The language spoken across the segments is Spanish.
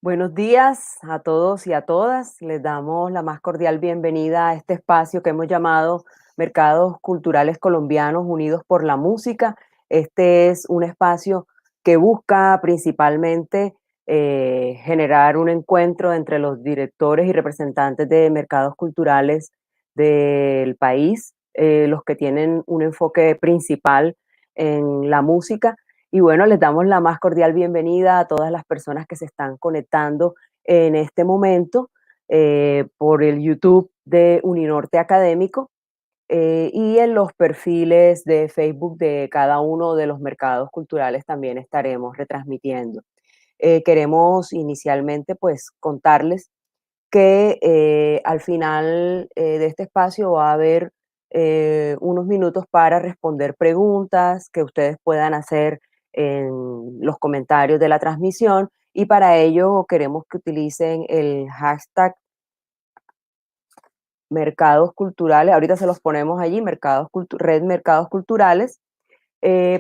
Buenos días a todos y a todas. Les damos la más cordial bienvenida a este espacio que hemos llamado Mercados Culturales Colombianos Unidos por la Música. Este es un espacio que busca principalmente generar un encuentro entre los directores y representantes de mercados culturales del país, los que tienen un enfoque principal en la música. Y bueno, les damos la más cordial bienvenida a todas las personas que se están conectando en este momento por el YouTube de Uninorte Académico y en los perfiles de Facebook de cada uno de los mercados culturales también estaremos retransmitiendo. Queremos inicialmente pues contarles que al final de este espacio va a haber unos minutos para responder preguntas que ustedes puedan hacer en los comentarios de la transmisión y para ello queremos que utilicen el hashtag mercados culturales, ahorita se los ponemos allí, red mercados culturales,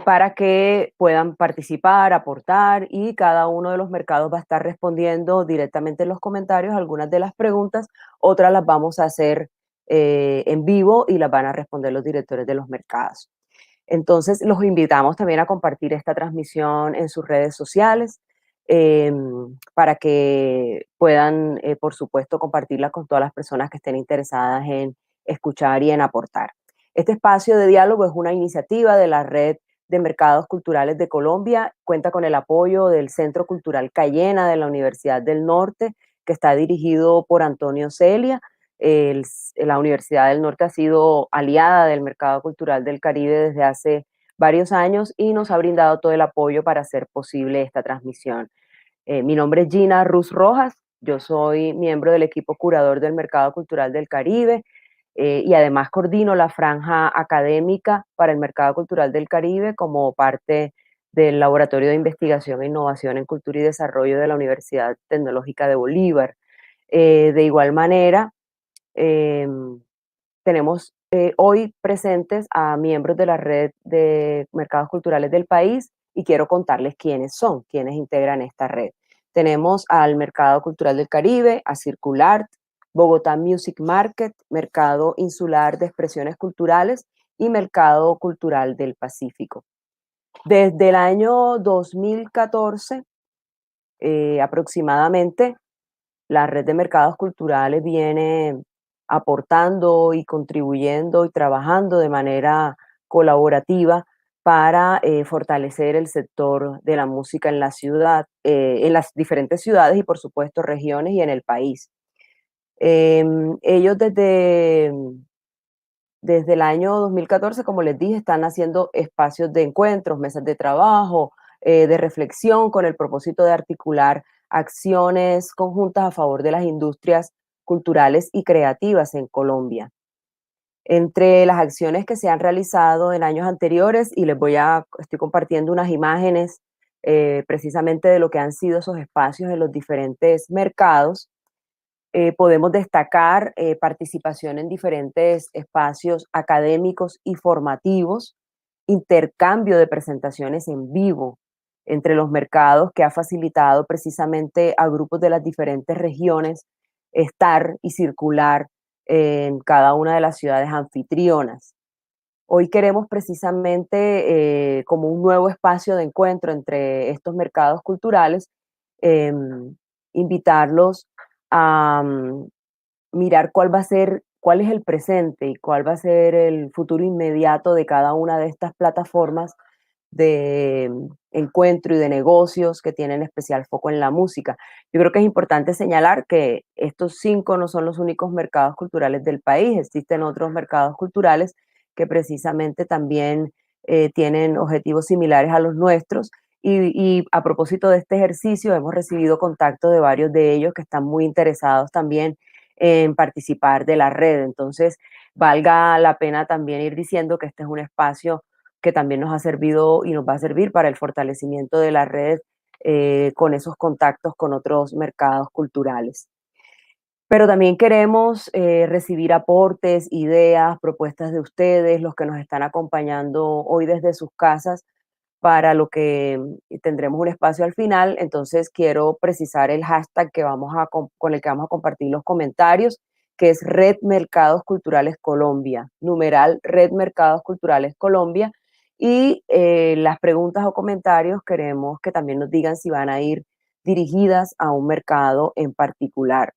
para que puedan participar, aportar y cada uno de los mercados va a estar respondiendo directamente en los comentarios algunas de las preguntas, otras las vamos a hacer en vivo y las van a responder los directores de los mercados. Entonces, los invitamos también a compartir esta transmisión en sus redes sociales eh, para que puedan, por supuesto, compartirla con todas las personas que estén interesadas en escuchar y en aportar. Este espacio de diálogo es una iniciativa de la Red de Mercados Culturales de Colombia, cuenta con el apoyo del Centro Cultural Cayena de la Universidad del Norte, que está dirigido por Antonio Celia. La Universidad del Norte ha sido aliada del Mercado Cultural del Caribe desde hace varios años y nos ha brindado todo el apoyo para hacer posible esta transmisión. Mi nombre es Gina Ruz Rojas, yo soy miembro del equipo curador del Mercado Cultural del Caribe y además coordino la franja académica para el Mercado Cultural del Caribe como parte del Laboratorio de Investigación e Innovación en Cultura y Desarrollo de la Universidad Tecnológica de Bolívar. De igual manera, eh, tenemos hoy presentes a miembros de la red de mercados culturales del país y quiero contarles quiénes son, quiénes integran esta red. Tenemos al Mercado Cultural del Caribe, a Circulart, Bogotá Music Market, Mercado Insular de Expresiones Culturales y Mercado Cultural del Pacífico. Desde el año 2014 aproximadamente, la red de mercados culturales viene aportando y contribuyendo y trabajando de manera colaborativa para fortalecer el sector de la música en la ciudad, en las diferentes ciudades y por supuesto regiones y en el país. Ellos desde el año 2014, como les dije, están haciendo espacios de encuentros, mesas de trabajo, de reflexión con el propósito de articular acciones conjuntas a favor de las industrias culturales y creativas en Colombia. Entre las acciones que se han realizado en años anteriores, y estoy compartiendo unas imágenes precisamente de lo que han sido esos espacios en los diferentes mercados, podemos destacar participación en diferentes espacios académicos y formativos, intercambio de presentaciones en vivo entre los mercados que ha facilitado precisamente a grupos de las diferentes regiones estar y circular en cada una de las ciudades anfitrionas. Hoy queremos precisamente, como un nuevo espacio de encuentro entre estos mercados culturales, invitarlos a mirar cuál es el presente y cuál va a ser el futuro inmediato de cada una de estas plataformas de encuentro y de negocios que tienen especial foco en la música. Yo creo que es importante señalar que estos 5 no son los únicos mercados culturales del país, existen otros mercados culturales que precisamente también tienen objetivos similares a los nuestros. Y a propósito de este ejercicio, hemos recibido contacto de varios de ellos que están muy interesados también en participar de la red. Entonces, valga la pena también ir diciendo que este es un espacio que también nos ha servido y nos va a servir para el fortalecimiento de la red con esos contactos con otros mercados culturales. Pero también queremos recibir aportes, ideas, propuestas de ustedes, los que nos están acompañando hoy desde sus casas, para lo que tendremos un espacio al final. Entonces quiero precisar el hashtag con el que vamos a compartir los comentarios, que es Red Mercados Culturales Colombia, numeral Red Mercados Culturales Colombia. Y las preguntas o comentarios queremos que también nos digan si van a ir dirigidas a un mercado en particular.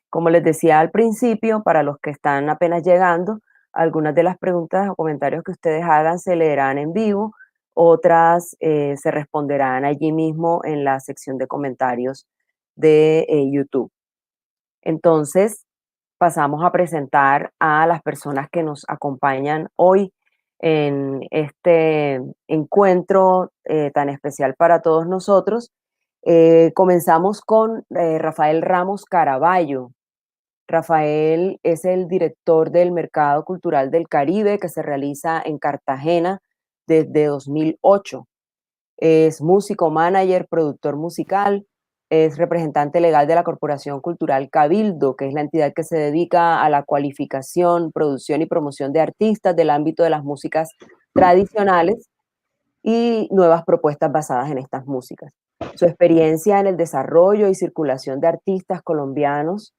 Como les decía al principio, para los que están apenas llegando, algunas de las preguntas o comentarios que ustedes hagan se leerán en vivo, otras se responderán allí mismo en la sección de comentarios de YouTube. Entonces, pasamos a presentar a las personas que nos acompañan hoy en este encuentro tan especial para todos nosotros. Comenzamos con Rafael Ramos Caraballo. Rafael es el director del Mercado Cultural del Caribe, que se realiza en Cartagena desde 2008. Es músico, manager, productor musical, es representante legal de la Corporación Cultural Cabildo, que es la entidad que se dedica a la cualificación, producción y promoción de artistas del ámbito de las músicas tradicionales y nuevas propuestas basadas en estas músicas. Su experiencia en el desarrollo y circulación de artistas colombianos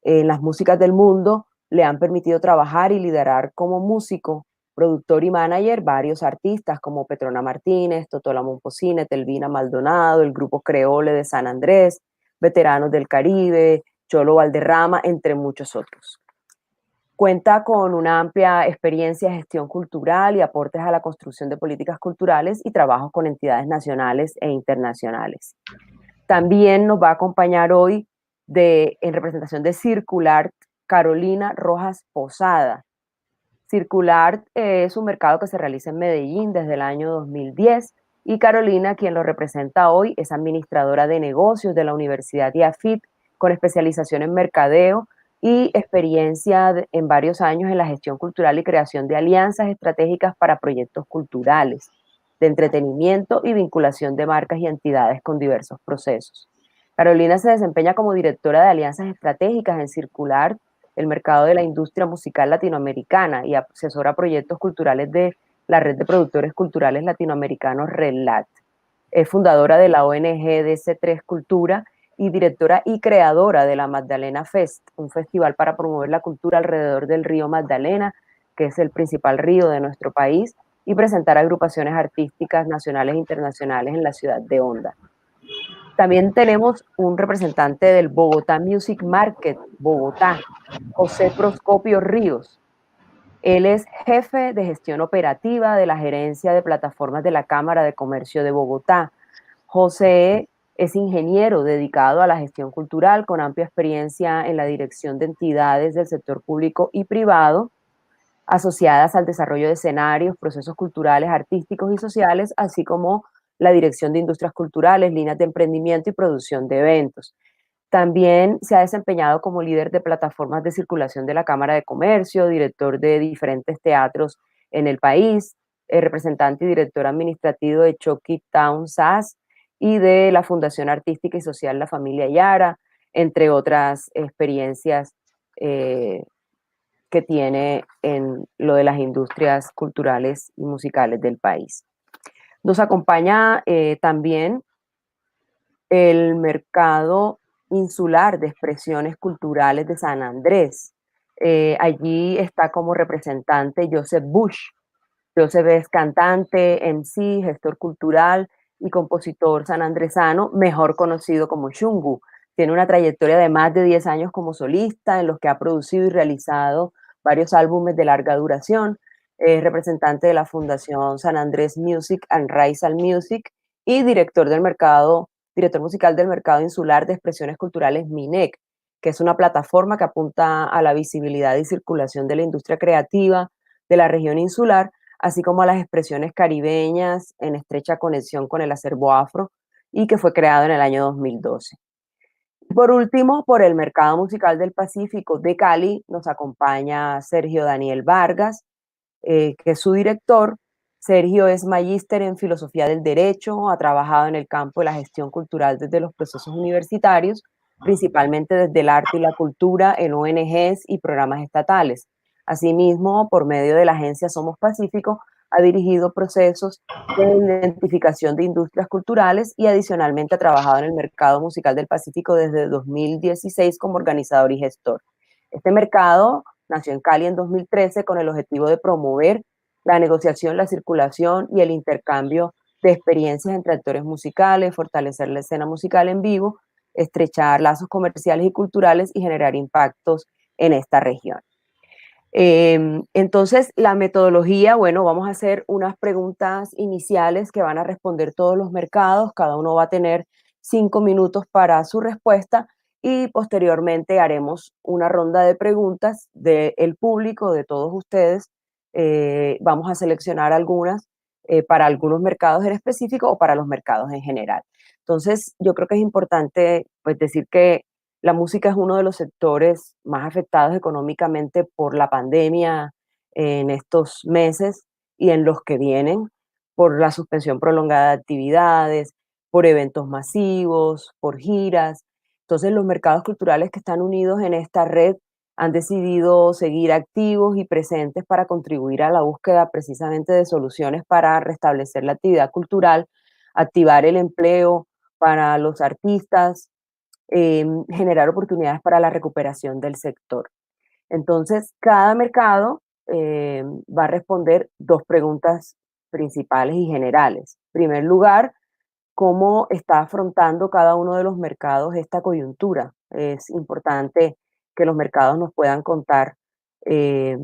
en las músicas del mundo le han permitido trabajar y liderar como músico, productor y manager varios artistas como Petrona Martínez, Totola Momposina, Telvina Maldonado, el grupo Creole de San Andrés, Veteranos del Caribe, Cholo Valderrama, entre muchos otros. Cuenta con una amplia experiencia en gestión cultural y aportes a la construcción de políticas culturales y trabajos con entidades nacionales e internacionales. También nos va a acompañar hoy en representación de Circulart, Carolina Rojas Posada. Circulart es un mercado que se realiza en Medellín desde el año 2010 y Carolina, quien lo representa hoy, es administradora de negocios de la Universidad IAFIT con especialización en mercadeo y experiencia en varios años en la gestión cultural y creación de alianzas estratégicas para proyectos culturales, de entretenimiento y vinculación de marcas y entidades con diversos procesos. Carolina se desempeña como directora de alianzas estratégicas en Circular, el mercado de la industria musical latinoamericana, y asesora proyectos culturales de la red de productores culturales latinoamericanos RELAT. Es fundadora de la ONG DC3 Cultura y directora y creadora de la Magdalena Fest, un festival para promover la cultura alrededor del río Magdalena, que es el principal río de nuestro país, y presentar agrupaciones artísticas nacionales e internacionales en la ciudad de Honda. También tenemos un representante del Bogotá Music Market, Bogotá, José Proscopio Ríos. Él es jefe de gestión operativa de la gerencia de plataformas de la Cámara de Comercio de Bogotá. José es ingeniero dedicado a la gestión cultural con amplia experiencia en la dirección de entidades del sector público y privado asociadas al desarrollo de escenarios, procesos culturales, artísticos y sociales, así como la dirección de industrias culturales, líneas de emprendimiento y producción de eventos. También se ha desempeñado como líder de plataformas de circulación de la Cámara de Comercio, director de diferentes teatros en el país, representante y director administrativo de Chucky Town SAS y de la Fundación Artística y Social La Familia Yara, entre otras experiencias que tiene en lo de las industrias culturales y musicales del país. Nos acompaña también el mercado insular de expresiones culturales de San Andrés. Allí está como representante Joseph Bush. Joseph es cantante, MC, gestor cultural y compositor sanandresano, mejor conocido como Shungu. Tiene una trayectoria de más de 10 años como solista, en los que ha producido y realizado varios álbumes de larga duración. Es representante de la Fundación San Andrés Music and Raizal Music y director musical del Mercado Insular de Expresiones Culturales MINEC, que es una plataforma que apunta a la visibilidad y circulación de la industria creativa de la región insular, así como a las expresiones caribeñas en estrecha conexión con el acervo afro y que fue creado en el año 2012. Por último, por el Mercado Musical del Pacífico de Cali nos acompaña Sergio Daniel Vargas, que es su director. Sergio es magíster en Filosofía del Derecho, ha trabajado en el campo de la gestión cultural desde los procesos universitarios, principalmente desde el arte y la cultura en ONGs y programas estatales. Asimismo, por medio de la agencia Somos Pacífico, ha dirigido procesos de identificación de industrias culturales y adicionalmente ha trabajado en el mercado musical del Pacífico desde 2016 como organizador y gestor. Este mercado nació en Cali en 2013 con el objetivo de promover la negociación, la circulación y el intercambio de experiencias entre actores musicales, fortalecer la escena musical en vivo, estrechar lazos comerciales y culturales y generar impactos en esta región. Entonces, la metodología, bueno, vamos a hacer unas preguntas iniciales que van a responder todos los mercados, cada uno va a tener 5 minutos para su respuesta y posteriormente haremos una ronda de preguntas del público, de todos ustedes. Vamos a seleccionar algunas para algunos mercados en específico o para los mercados en general. Entonces, yo creo que es importante pues, decir que la música es uno de los sectores más afectados económicamente por la pandemia en estos meses y en los que vienen, por la suspensión prolongada de actividades, por eventos masivos, por giras. Entonces, los mercados culturales que están unidos en esta red han decidido seguir activos y presentes para contribuir a la búsqueda precisamente de soluciones para restablecer la actividad cultural, activar el empleo para los artistas, generar oportunidades para la recuperación del sector. Entonces, cada mercado va a responder dos preguntas principales y generales. En primer lugar, cómo está afrontando cada uno de los mercados esta coyuntura. Es importante que los mercados nos puedan contar eh,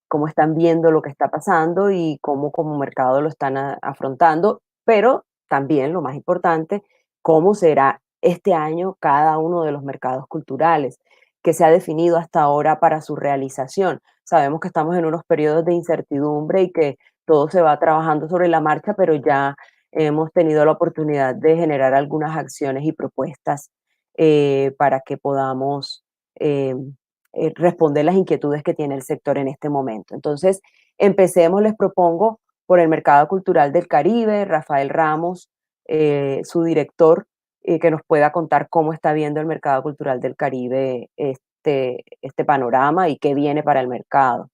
cómo están viendo lo que está pasando y cómo como mercado lo están afrontando, pero también lo más importante, cómo será este año cada uno de los mercados culturales, que se ha definido hasta ahora para su realización. Sabemos que estamos en unos periodos de incertidumbre y que todo se va trabajando sobre la marcha, pero ya hemos tenido la oportunidad de generar algunas acciones y propuestas para que podamos eh, responder las inquietudes que tiene el sector en este momento. Entonces, empecemos, les propongo, por el Mercado Cultural del Caribe, Rafael Ramos, su director, que nos pueda contar cómo está viendo el Mercado Cultural del Caribe este panorama y qué viene para el mercado.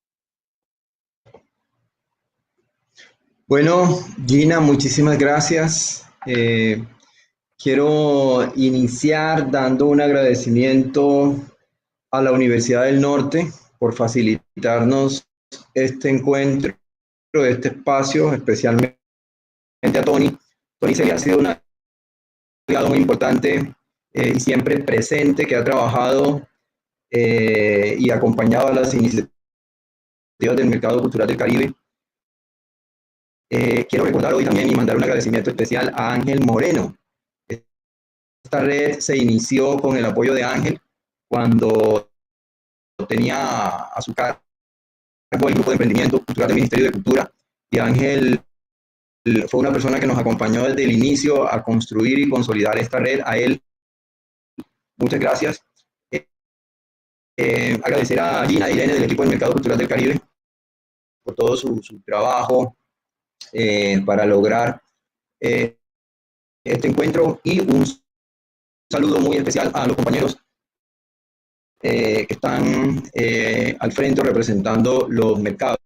Bueno, Gina, muchísimas gracias. Quiero iniciar dando un agradecimiento a la Universidad del Norte por facilitarnos este encuentro, este espacio, especialmente a Tony. Tony se ha sido un aliado muy importante y siempre presente, que ha trabajado y acompañado a las iniciativas del Mercado Cultural del Caribe. Quiero recordar hoy también y mandar un agradecimiento especial a Ángel Moreno. Esta red se inició con el apoyo de Ángel cuando tenía a su cargo el Grupo de Emprendimiento Cultural del Ministerio de Cultura, y Ángel fue una persona que nos acompañó desde el inicio a construir y consolidar esta red. A él, muchas gracias. Agradecer a Gina y Irene del equipo del Mercado Cultural del Caribe por todo su trabajo para lograr este encuentro, y un saludo muy especial a los compañeros que están al frente representando los mercados.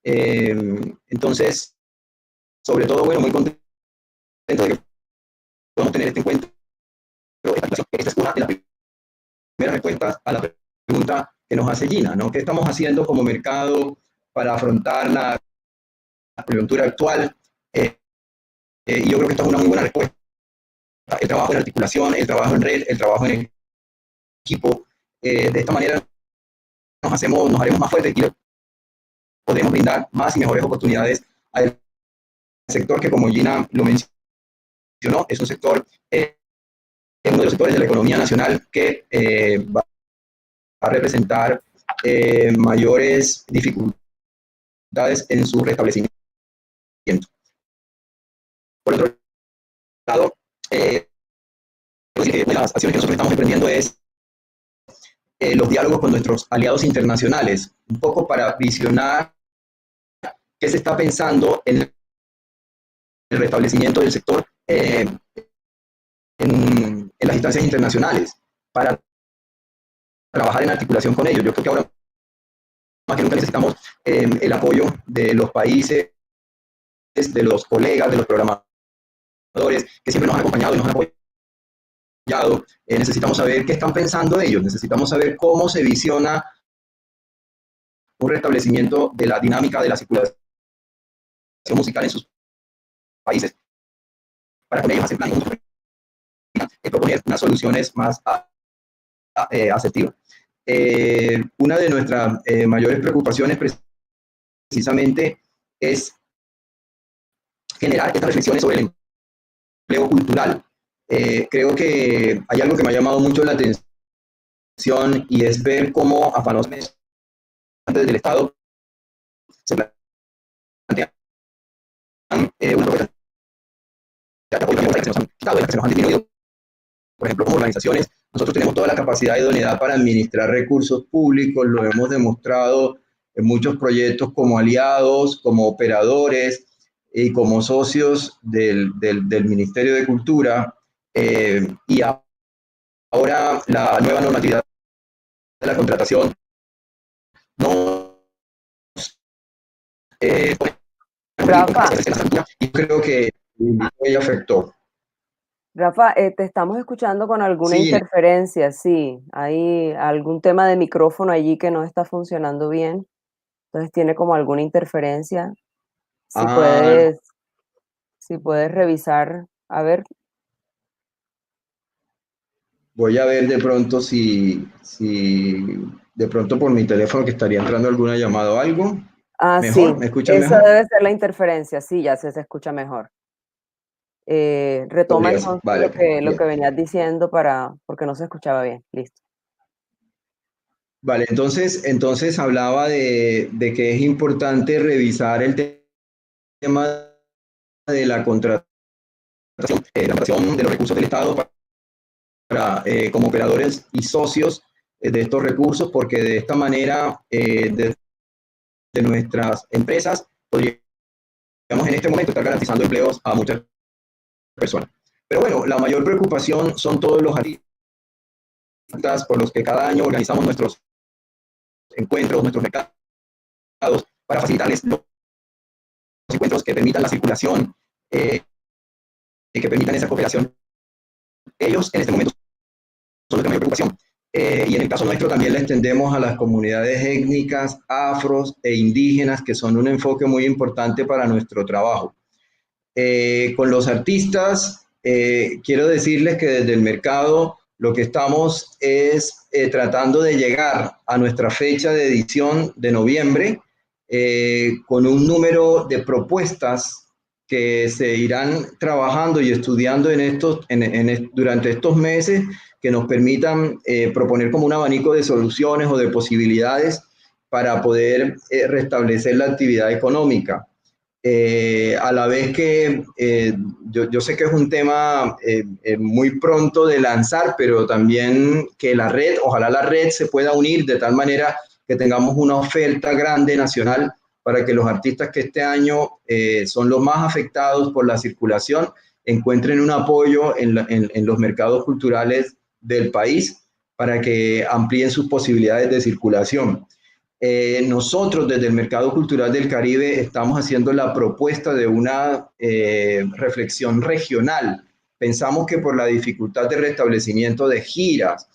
Entonces, sobre todo, bueno, muy contento de que podamos tener este encuentro. Esta es una de las primeras respuestas a la pregunta que nos hace Gina, ¿no? ¿Qué estamos haciendo como mercado para afrontar la coyuntura actual? Y yo creo que esta es una muy buena respuesta. El trabajo en articulación, el trabajo en red, el trabajo en equipo. De esta manera nos haremos más fuertes y podemos brindar más y mejores oportunidades al sector que, como Gina lo mencionó, es un sector, uno de los sectores de la economía nacional que va a representar mayores dificultades en su restablecimiento. Por otro lado, una de las acciones que nosotros estamos emprendiendo es los diálogos con nuestros aliados internacionales, un poco para visionar qué se está pensando en el restablecimiento del sector en las instancias internacionales, para trabajar en articulación con ellos. Yo creo que ahora más que nunca necesitamos el apoyo de los países, de los colegas, de los programadores, que siempre nos han acompañado y nos han apoyado. Necesitamos saber qué están pensando ellos, necesitamos saber cómo se visiona un restablecimiento de la dinámica de la circulación musical en sus países, para con ellos hacer planes juntos, proponer unas soluciones más asertivas. Una de nuestras mayores preocupaciones precisamente es generar estas reflexiones sobre el empleo cultural. Creo que hay algo que me ha llamado mucho la atención y es ver cómo afanosamente del Estado se plantean una propuesta de apoyo que se nos han quitado, que se nos han disminuido. Por ejemplo, como organizaciones, nosotros tenemos toda la capacidad y idoneidad para administrar recursos públicos, lo hemos demostrado en muchos proyectos como aliados, como operadores y como socios del Ministerio de Cultura. Y ahora la nueva normatividad de la contratación no Rafa, y creo que ella afectó. Rafa, te estamos escuchando con alguna Sí, interferencia, sí, hay algún tema de micrófono allí que no está funcionando bien, entonces tiene como alguna interferencia. Si ah, puedes, si puedes revisar, a ver. voy a ver de pronto si de pronto por mi teléfono que estaría entrando alguna llamada o algo. Ah, ¿Mejor? sí, ¿Me escuchan esa mejor? debe ser la interferencia, sí, ya se escucha mejor. Retoma Podría ser. entonces Vale, ok, lo que bien. venías diciendo porque no se escuchaba bien. Listo. Vale, entonces hablaba de que es importante revisar el tema de la contratación, la contratación de los recursos del Estado para, como operadores y socios de estos recursos, porque de esta manera, de nuestras empresas, podríamos en este momento estar garantizando empleos a muchas personas. Pero bueno, la mayor preocupación son todos los artistas por los que cada año organizamos nuestros encuentros, nuestros mercados, para facilitarles los encuentros que permitan la circulación y que permitan esa cooperación. Ellos en este momento son nuestra mayor preocupación. Y en el caso nuestro también le extendemos a las comunidades étnicas, afros e indígenas, que son un enfoque muy importante para nuestro trabajo. Con los artistas, quiero decirles que desde el mercado lo que estamos es tratando de llegar a nuestra fecha de edición de noviembre con un número de propuestas que se irán trabajando y estudiando durante estos meses que nos permitan proponer como un abanico de soluciones o de posibilidades para poder restablecer la actividad económica. A la vez que yo sé que es un tema muy pronto de lanzar, pero también que ojalá la red se pueda unir de tal manera que tengamos una oferta grande nacional para que los artistas que este año son los más afectados por la circulación encuentren un apoyo en los mercados culturales del país para que amplíen sus posibilidades de circulación. Nosotros desde el Mercado Cultural del Caribe estamos haciendo la propuesta de una reflexión regional. Pensamos que por la dificultad de restablecimiento de giras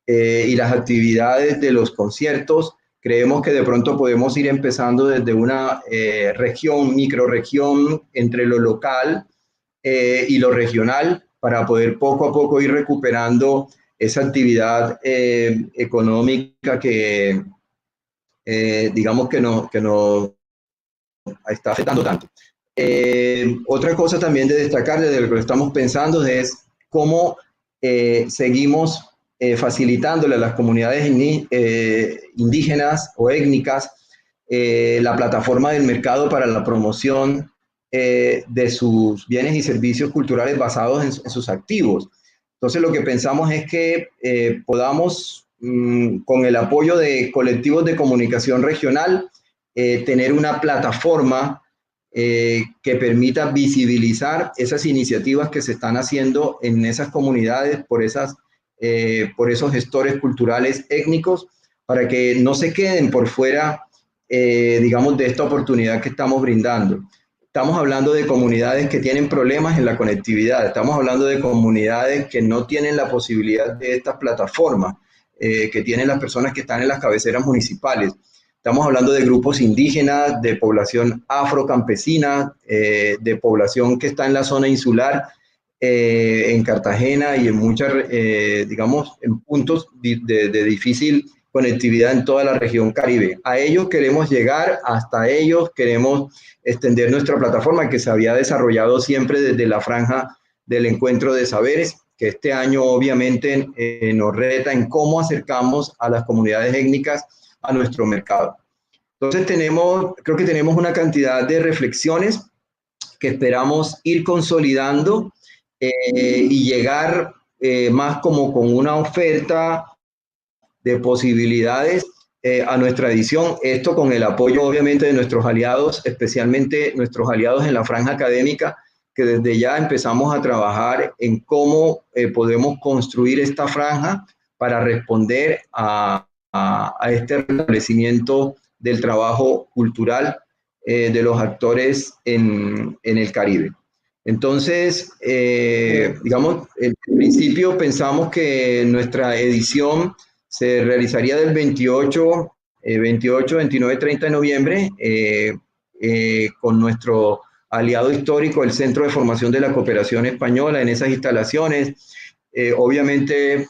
y las actividades de los conciertos, creemos que de pronto podemos ir empezando desde una región, microrregión entre lo local y lo regional para poder poco a poco ir recuperando esa actividad económica que digamos que no está afectando tanto. Otra cosa también de destacar desde lo que estamos pensando es cómo seguimos facilitándole a las comunidades indígenas o étnicas la plataforma del mercado para la promoción de sus bienes y servicios culturales basados en sus activos. Entonces lo que pensamos es que podamos, con el apoyo de colectivos de comunicación regional, tener una plataforma que permita visibilizar esas iniciativas que se están haciendo en esas comunidades por esos gestores culturales étnicos, para que no se queden por fuera digamos, de esta oportunidad que estamos brindando. Estamos hablando de comunidades que tienen problemas en la conectividad, estamos hablando de comunidades que no tienen la posibilidad de estas plataformas que tienen las personas que están en las cabeceras municipales. Estamos hablando de grupos indígenas, de población afrocampesina, de población que está en la zona insular, en Cartagena y en muchas, digamos, en puntos de difícil conectividad en toda la región Caribe. A ellos queremos llegar, hasta ellos queremos extender nuestra plataforma que se había desarrollado siempre desde la franja del encuentro de saberes, que este año obviamente nos reta en cómo acercamos a las comunidades étnicas a nuestro mercado. Entonces creo que tenemos una cantidad de reflexiones que esperamos ir consolidando y llegar más como con una oferta de posibilidades a nuestra edición. Esto con el apoyo obviamente de nuestros aliados, especialmente nuestros aliados en la franja académica, que desde ya empezamos a trabajar en cómo podemos construir esta franja para responder a este restablecimiento del trabajo cultural de los actores en el Caribe. Entonces, digamos, en principio pensamos que nuestra edición se realizaría del 28, 29, 30 de noviembre con nuestro aliado histórico, el Centro de Formación de la Cooperación Española, en esas instalaciones, obviamente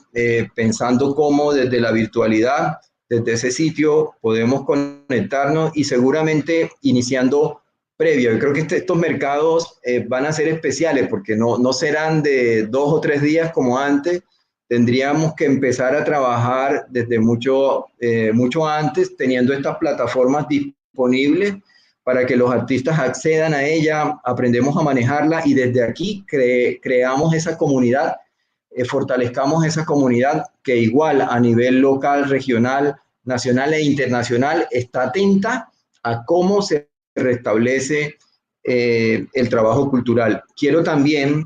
pensando cómo desde la virtualidad, desde ese sitio, podemos conectarnos y seguramente iniciando previo. Yo creo que estos mercados van a ser especiales porque no serán de 2 o 3 días como antes. Tendríamos que empezar a trabajar desde mucho antes, teniendo estas plataformas disponibles para que los artistas accedan a ella, aprendemos a manejarla y desde aquí creamos esa comunidad, fortalezcamos esa comunidad que igual a nivel local, regional, nacional e internacional está atenta a cómo se restablece el trabajo cultural. Quiero también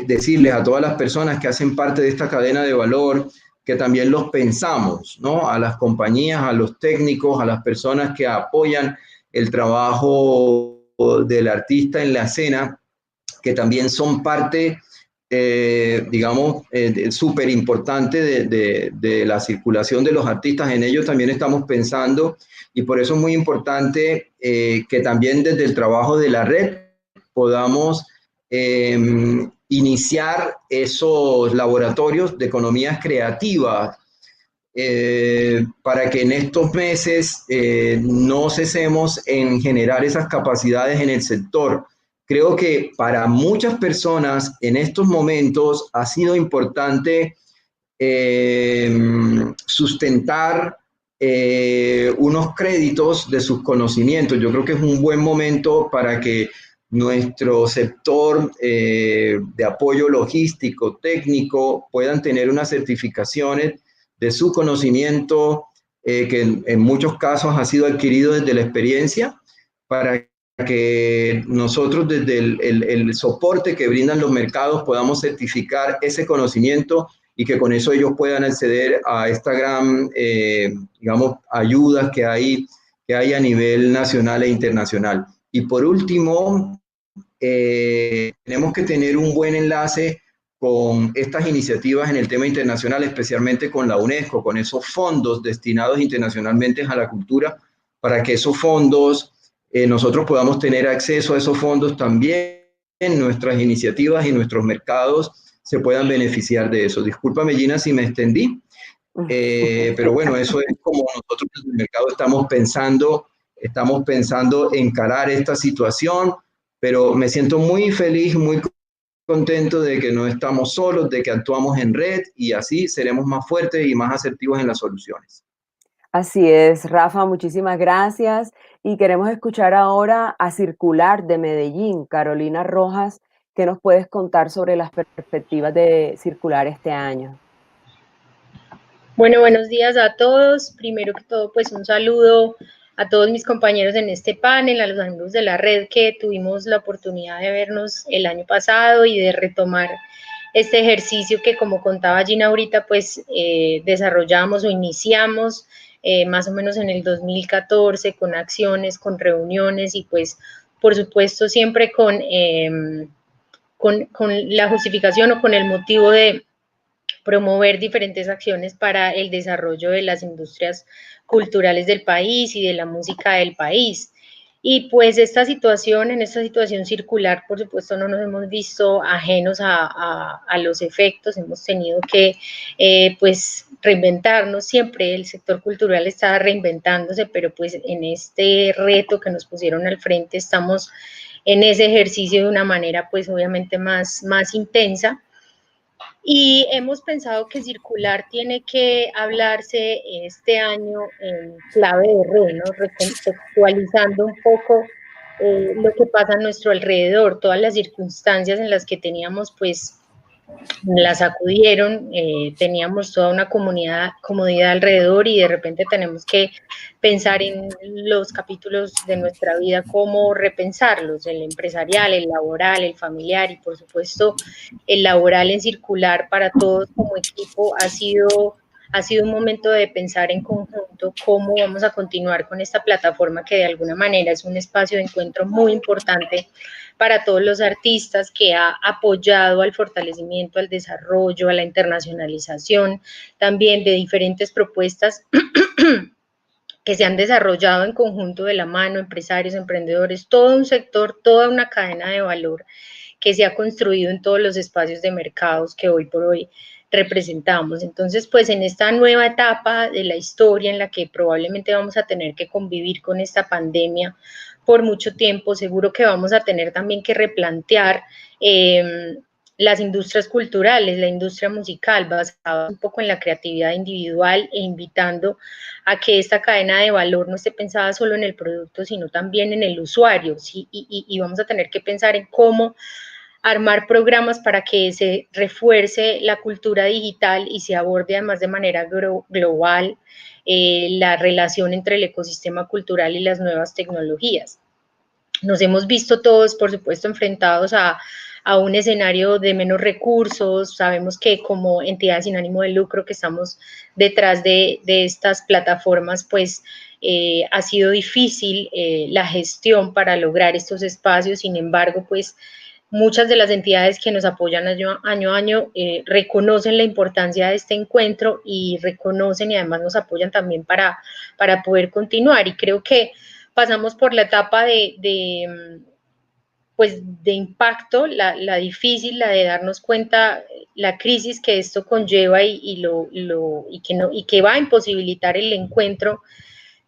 decirles a todas las personas que hacen parte de esta cadena de valor que también los pensamos, ¿no? A las compañías, a los técnicos, a las personas que apoyan el trabajo del artista en la escena, que también son parte, digamos, súper importante de la circulación de los artistas. En ellos también estamos pensando y por eso es muy importante que también desde el trabajo de la red podamos iniciar esos laboratorios de economías creativas para que en estos meses no cesemos en generar esas capacidades en el sector. Creo que para muchas personas en estos momentos ha sido importante sustentar unos créditos de sus conocimientos. Yo creo que es un buen momento para que nuestro sector de apoyo logístico, técnico, puedan tener unas certificaciones de su conocimiento, que en muchos casos ha sido adquirido desde la experiencia, para que nosotros desde el soporte que brindan los mercados podamos certificar ese conocimiento y que con eso ellos puedan acceder a esta gran, digamos, ayudas que hay a nivel nacional e internacional. Y por último, tenemos que tener un buen enlace con estas iniciativas en el tema internacional, especialmente con la UNESCO, con esos fondos destinados internacionalmente a la cultura, para que esos fondos, nosotros podamos tener acceso a esos fondos también en nuestras iniciativas y nuestros mercados se puedan beneficiar de eso. Discúlpame, Gina, si me extendí, pero bueno, eso es como nosotros en el mercado estamos pensando encarar esta situación, pero me siento muy feliz, muy contento de que no estamos solos, de que actuamos en red y así seremos más fuertes y más asertivos en las soluciones. Así es, Rafa, muchísimas gracias. Y queremos escuchar ahora a Circular de Medellín, Carolina Rojas, ¿qué nos puedes contar sobre las perspectivas de Circular este año? Bueno, buenos días a todos. Primero que todo, pues un saludo a todos mis compañeros en este panel, a los amigos de la red que tuvimos la oportunidad de vernos el año pasado y de retomar este ejercicio que, como contaba Gina ahorita, pues desarrollamos o iniciamos más o menos en el 2014, con acciones, con reuniones y pues por supuesto siempre con la justificación o con el motivo de promover diferentes acciones para el desarrollo de las industrias culturales del país y de la música del país. Y pues en esta situación circular, por supuesto, no nos hemos visto ajenos a los efectos, hemos tenido que pues reinventarnos, siempre el sector cultural está reinventándose, pero pues en este reto que nos pusieron al frente estamos en ese ejercicio de una manera pues obviamente más intensa. Y hemos pensado que circular tiene que hablarse este año en clave de red, ¿no? Recontextualizando un poco lo que pasa a nuestro alrededor, todas las circunstancias en las que teníamos pues la sacudieron, teníamos toda una comodidad alrededor y de repente tenemos que pensar en los capítulos de nuestra vida, cómo repensarlos, el empresarial, el laboral, el familiar y por supuesto el laboral en circular para todos como equipo ha sido un momento de pensar en conjunto cómo vamos a continuar con esta plataforma que de alguna manera es un espacio de encuentro muy importante para todos los artistas, que ha apoyado al fortalecimiento, al desarrollo, a la internacionalización, también de diferentes propuestas que se han desarrollado en conjunto de la mano, empresarios, emprendedores, todo un sector, toda una cadena de valor que se ha construido en todos los espacios de mercados que hoy por hoy representamos. Entonces, pues en esta nueva etapa de la historia en la que probablemente vamos a tener que convivir con esta pandemia por mucho tiempo, seguro que vamos a tener también que replantear las industrias culturales, la industria musical, basada un poco en la creatividad individual e invitando a que esta cadena de valor no esté pensada solo en el producto, sino también en el usuario, ¿sí? Y vamos a tener que pensar en cómo armar programas para que se refuerce la cultura digital y se aborde además de manera global la relación entre el ecosistema cultural y las nuevas tecnologías. Nos hemos visto todos, por supuesto, enfrentados a un escenario de menos recursos. Sabemos que como entidad sin ánimo de lucro que estamos detrás de estas plataformas, pues ha sido difícil la gestión para lograr estos espacios. Sin embargo, pues muchas de las entidades que nos apoyan año a año reconocen la importancia de este encuentro y reconocen y además nos apoyan también para poder continuar. Y creo que pasamos por la etapa pues de impacto, la difícil, la de darnos cuenta la crisis que esto conlleva y que va a imposibilitar el encuentro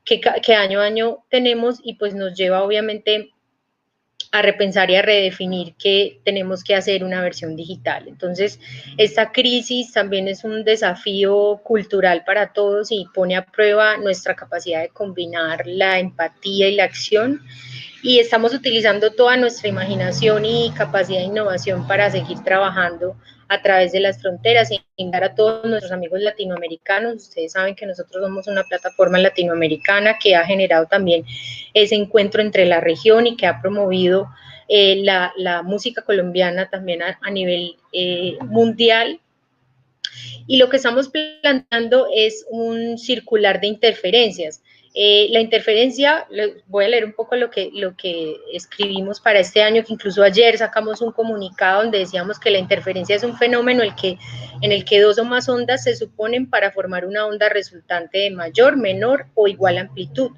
que año a año tenemos y pues nos lleva obviamente a repensar y a redefinir que tenemos que hacer una versión digital. Entonces, esta crisis también es un desafío cultural para todos y pone a prueba nuestra capacidad de combinar la empatía y la acción. Y estamos utilizando toda nuestra imaginación y capacidad de innovación para seguir trabajando a través de las fronteras y invitar a todos nuestros amigos latinoamericanos. Ustedes saben que nosotros somos una plataforma latinoamericana que ha generado también ese encuentro entre la región y que ha promovido la música colombiana también a nivel mundial. Y lo que estamos planteando es un circular de interferencias. La interferencia, voy a leer un poco lo que escribimos para este año, que incluso ayer sacamos un comunicado donde decíamos que la interferencia es un fenómeno en el que dos o más ondas se suponen para formar una onda resultante de mayor, menor o igual amplitud.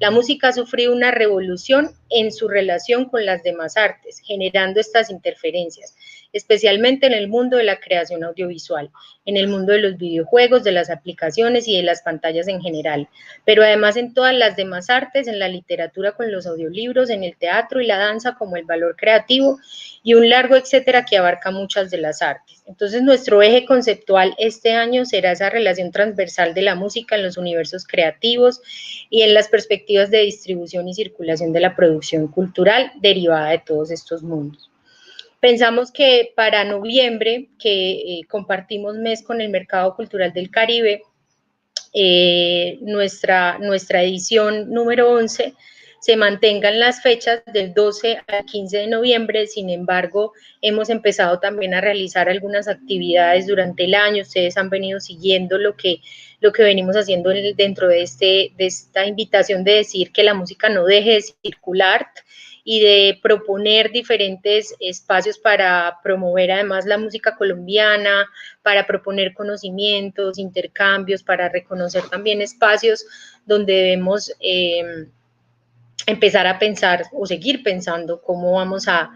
La música ha sufrido una revolución en su relación con las demás artes, generando estas interferencias, especialmente en el mundo de la creación audiovisual, en el mundo de los videojuegos, de las aplicaciones y de las pantallas en general, pero además en todas las demás artes, en la literatura con los audiolibros, en el teatro y la danza como el valor creativo y un largo etcétera que abarca muchas de las artes. Entonces, nuestro eje conceptual este año será esa relación transversal de la música en los universos creativos y en las perspectivas de distribución y circulación de la producción cultural derivada de todos estos mundos. Pensamos que para noviembre, que compartimos mes con el Mercado Cultural del Caribe, nuestra edición número 11, se mantengan las fechas del 12 al 15 de noviembre. Sin embargo, hemos empezado también a realizar algunas actividades durante el año. Ustedes han venido siguiendo lo que venimos haciendo dentro de esta invitación de decir que la música no deje de circular y de proponer diferentes espacios para promover además la música colombiana, para proponer conocimientos, intercambios, para reconocer también espacios donde debemos empezar a pensar o seguir pensando cómo vamos a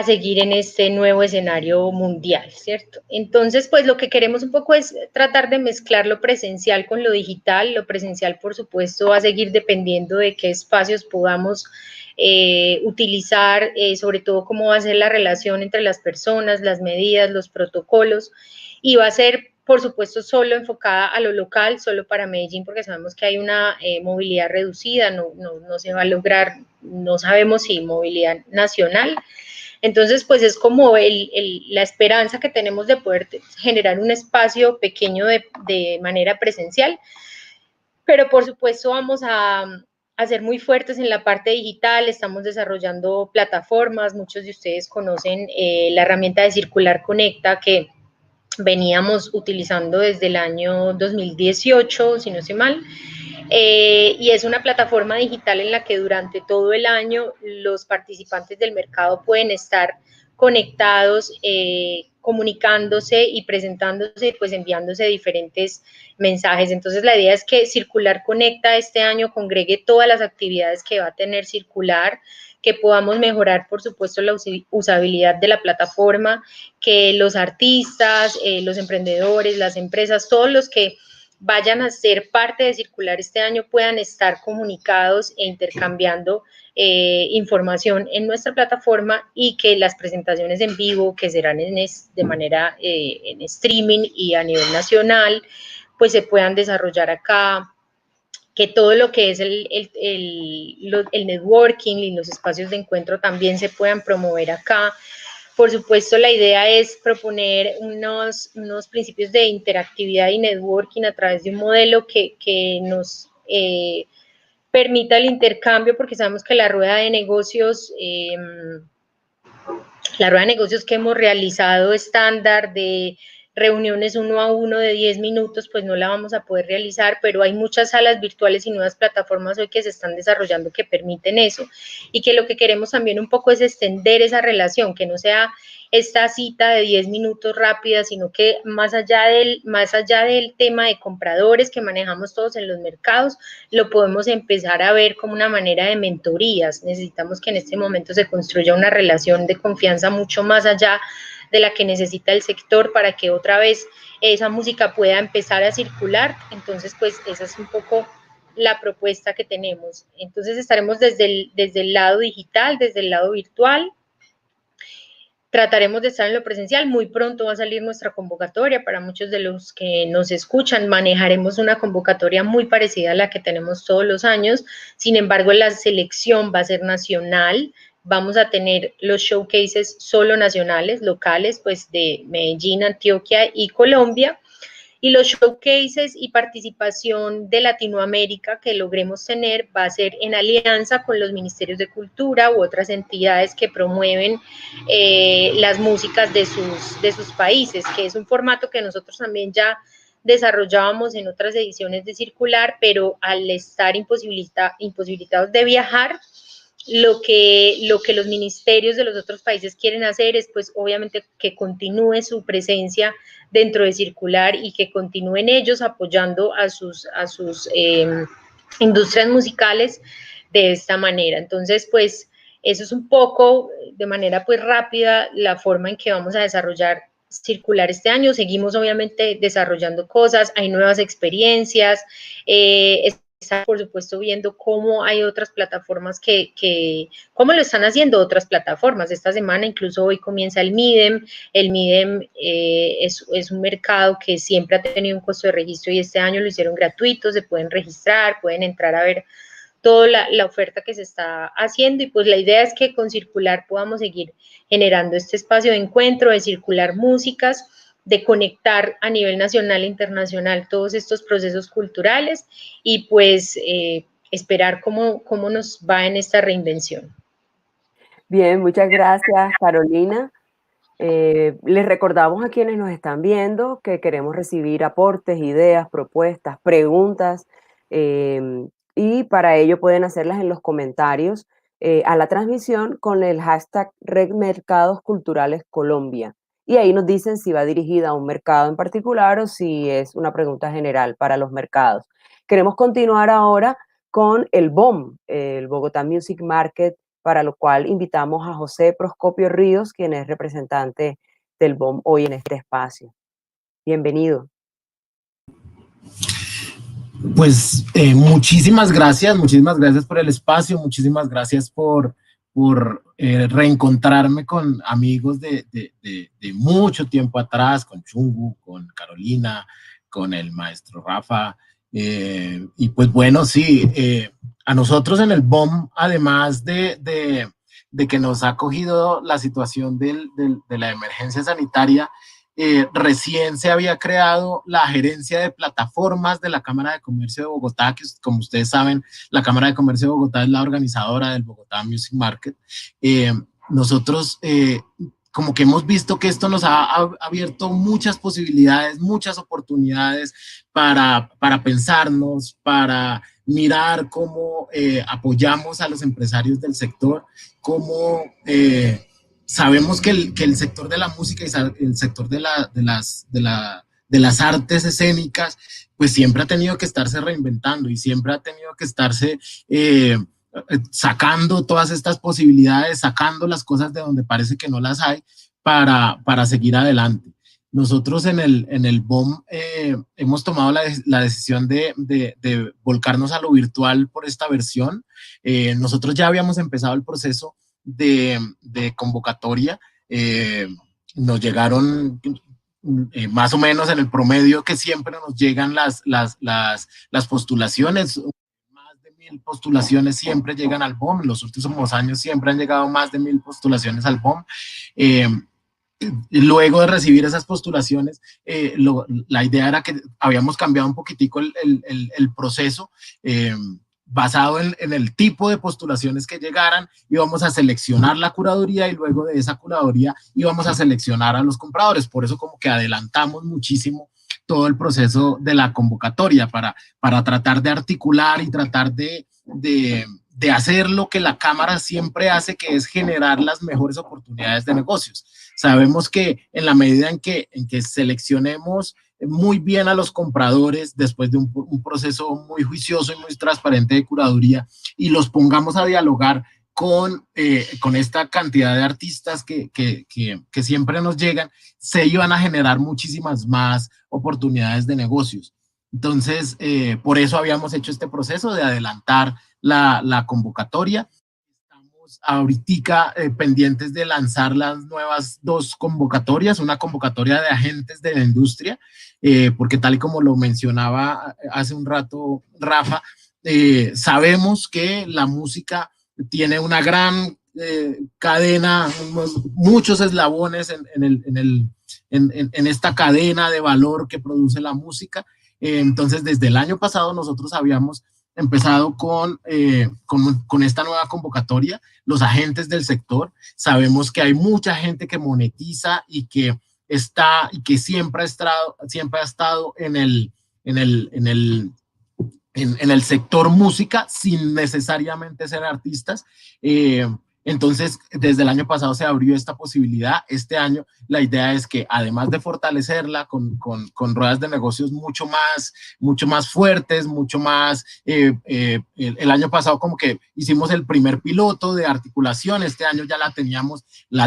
seguir en este nuevo escenario mundial, ¿cierto? Entonces, pues lo que queremos un poco es tratar de mezclar lo presencial con lo digital. Lo presencial, por supuesto, va a seguir dependiendo de qué espacios podamos utilizar, sobre todo cómo va a ser la relación entre las personas, las medidas, los protocolos, y va a ser, por supuesto, solo enfocada a lo local, solo para Medellín, porque sabemos que hay una movilidad reducida, no se va a lograr, no sabemos si movilidad nacional. Entonces, pues es como la esperanza que tenemos de poder generar un espacio pequeño de manera presencial, pero por supuesto vamos a ser muy fuertes en la parte digital. Estamos desarrollando plataformas. Muchos de ustedes conocen la herramienta de Circular Conecta, que veníamos utilizando desde el año 2018, si no estoy mal, y es una plataforma digital en la que durante todo el año los participantes del mercado pueden estar conectados, comunicándose y presentándose, pues enviándose diferentes mensajes. Entonces la idea es que Circular Conecta este año congregue todas las actividades que va a tener Circular, que podamos mejorar, por supuesto, la usabilidad de la plataforma, que los artistas, los emprendedores, las empresas, todos los que vayan a ser parte de Circular este año puedan estar comunicados e intercambiando información en nuestra plataforma, y que las presentaciones en vivo, que serán de manera en streaming y a nivel nacional, pues se puedan desarrollar acá, que todo lo que es el networking y los espacios de encuentro también se puedan promover acá. Por supuesto, la idea es proponer unos principios de interactividad y networking a través de un modelo que nos permita el intercambio, porque sabemos que la rueda de negocios que hemos realizado estándar de reuniones 1 a 1 de 10 minutos, pues no la vamos a poder realizar, pero hay muchas salas virtuales y nuevas plataformas hoy que se están desarrollando que permiten eso, y que lo que queremos también un poco es extender esa relación, que no sea esta cita de 10 minutos rápida, sino que más allá del tema de compradores que manejamos todos en los mercados, lo podemos empezar a ver como una manera de mentorías. Necesitamos que en este momento se construya una relación de confianza mucho más allá de la que necesita el sector, para que otra vez esa música pueda empezar a circular. Entonces, pues esa es un poco la propuesta que tenemos. Entonces estaremos desde el lado digital, desde el lado virtual. Trataremos de estar en lo presencial. Muy pronto va a salir nuestra convocatoria. Para muchos de los que nos escuchan, manejaremos una convocatoria muy parecida a la que tenemos todos los años. Sin embargo, la selección va a ser nacional. Vamos a tener los showcases solo nacionales, locales, pues de Medellín, Antioquia y Colombia. Y los showcases y participación de Latinoamérica que logremos tener va a ser en alianza con los ministerios de cultura u otras entidades que promueven las músicas de sus países, que es un formato que nosotros también ya desarrollábamos en otras ediciones de Circular, pero al estar imposibilitados de viajar, lo que los ministerios de los otros países quieren hacer es, pues, obviamente, que continúe su presencia dentro de Circular y que continúen ellos apoyando a sus industrias musicales de esta manera. Entonces, pues, eso es un poco, de manera pues rápida, la forma en que vamos a desarrollar Circular este año. Seguimos obviamente desarrollando cosas, hay nuevas experiencias, está por supuesto viendo cómo hay otras plataformas cómo lo están haciendo otras plataformas. Esta semana, incluso hoy, comienza el MIDEM. El MIDEM es un mercado que siempre ha tenido un costo de registro y este año lo hicieron gratuito. Se pueden registrar, pueden entrar a ver toda la oferta que se está haciendo, y pues la idea es que con Circular podamos seguir generando este espacio de encuentro, de circular músicas, de conectar a nivel nacional e internacional todos estos procesos culturales, y pues esperar cómo nos va en esta reinvención. Bien, muchas gracias, Carolina. Les recordamos a quienes nos están viendo que queremos recibir aportes, ideas, propuestas, preguntas, y para ello pueden hacerlas en los comentarios a la transmisión con el hashtag Red Mercados Culturales Colombia. Y ahí nos dicen si va dirigida a un mercado en particular o si es una pregunta general para los mercados. Queremos continuar ahora con el BOM, el Bogotá Music Market, para lo cual invitamos a José Proscopio Ríos, quien es representante del BOM hoy en este espacio. Bienvenido. Pues muchísimas gracias por el espacio, muchísimas gracias por reencontrarme con amigos de mucho tiempo atrás, con Chungu, con Carolina, con el maestro Rafa, y pues bueno, sí, a nosotros en el BOM, además de que nos ha cogido la situación de la emergencia sanitaria, recién se había creado la gerencia de plataformas de la Cámara de Comercio de Bogotá, que como ustedes saben, la Cámara de Comercio de Bogotá es la organizadora del Bogotá Music Market. Nosotros como que hemos visto que esto nos ha abierto muchas posibilidades, muchas oportunidades para pensarnos, para mirar cómo apoyamos a los empresarios del sector, cómo sabemos que el sector de la música y el sector de las artes escénicas, pues siempre ha tenido que estarse reinventando y siempre ha tenido que estarse sacando todas estas posibilidades, sacando las cosas de donde parece que no las hay para seguir adelante. Nosotros en el BOM hemos tomado la decisión de volcarnos a lo virtual por esta versión. Nosotros ya habíamos empezado el proceso de convocatoria. Nos llegaron más o menos en el promedio que siempre nos llegan las postulaciones. Más de 1000 postulaciones siempre llegan al BOM. En los últimos años siempre han llegado más de 1000 postulaciones al BOM. Luego de recibir esas postulaciones, la idea era que habíamos cambiado un poquitico el proceso, basado en el tipo de postulaciones que llegaran. Íbamos a seleccionar la curaduría y luego de esa curaduría íbamos a seleccionar a los compradores. Por eso como que adelantamos muchísimo todo el proceso de la convocatoria para tratar de articular y tratar de hacer lo que la Cámara siempre hace, que es generar las mejores oportunidades de negocios. Sabemos que en la medida en que seleccionemos muy bien a los compradores después de un proceso muy juicioso y muy transparente de curaduría y los pongamos a dialogar con esta cantidad de artistas que siempre nos llegan, se iban a generar muchísimas más oportunidades de negocios. Entonces, por eso habíamos hecho este proceso de adelantar la convocatoria. Estamos ahorita pendientes de lanzar las nuevas 2 convocatorias, una convocatoria de agentes de la industria, porque tal y como lo mencionaba hace un rato Rafa, sabemos que la música tiene una gran cadena, muchos eslabones en esta cadena de valor que produce la música. Entonces, desde el año pasado nosotros habíamos empezado con esta nueva convocatoria, los agentes del sector. Sabemos que hay mucha gente que monetiza y que siempre ha estado en el sector música sin necesariamente ser artistas. Entonces, desde el año pasado se abrió esta posibilidad. Este año la idea es que, además de fortalecerla con ruedas de negocios mucho más fuertes, mucho más, el año pasado como que hicimos el primer piloto de articulación. Este año ya la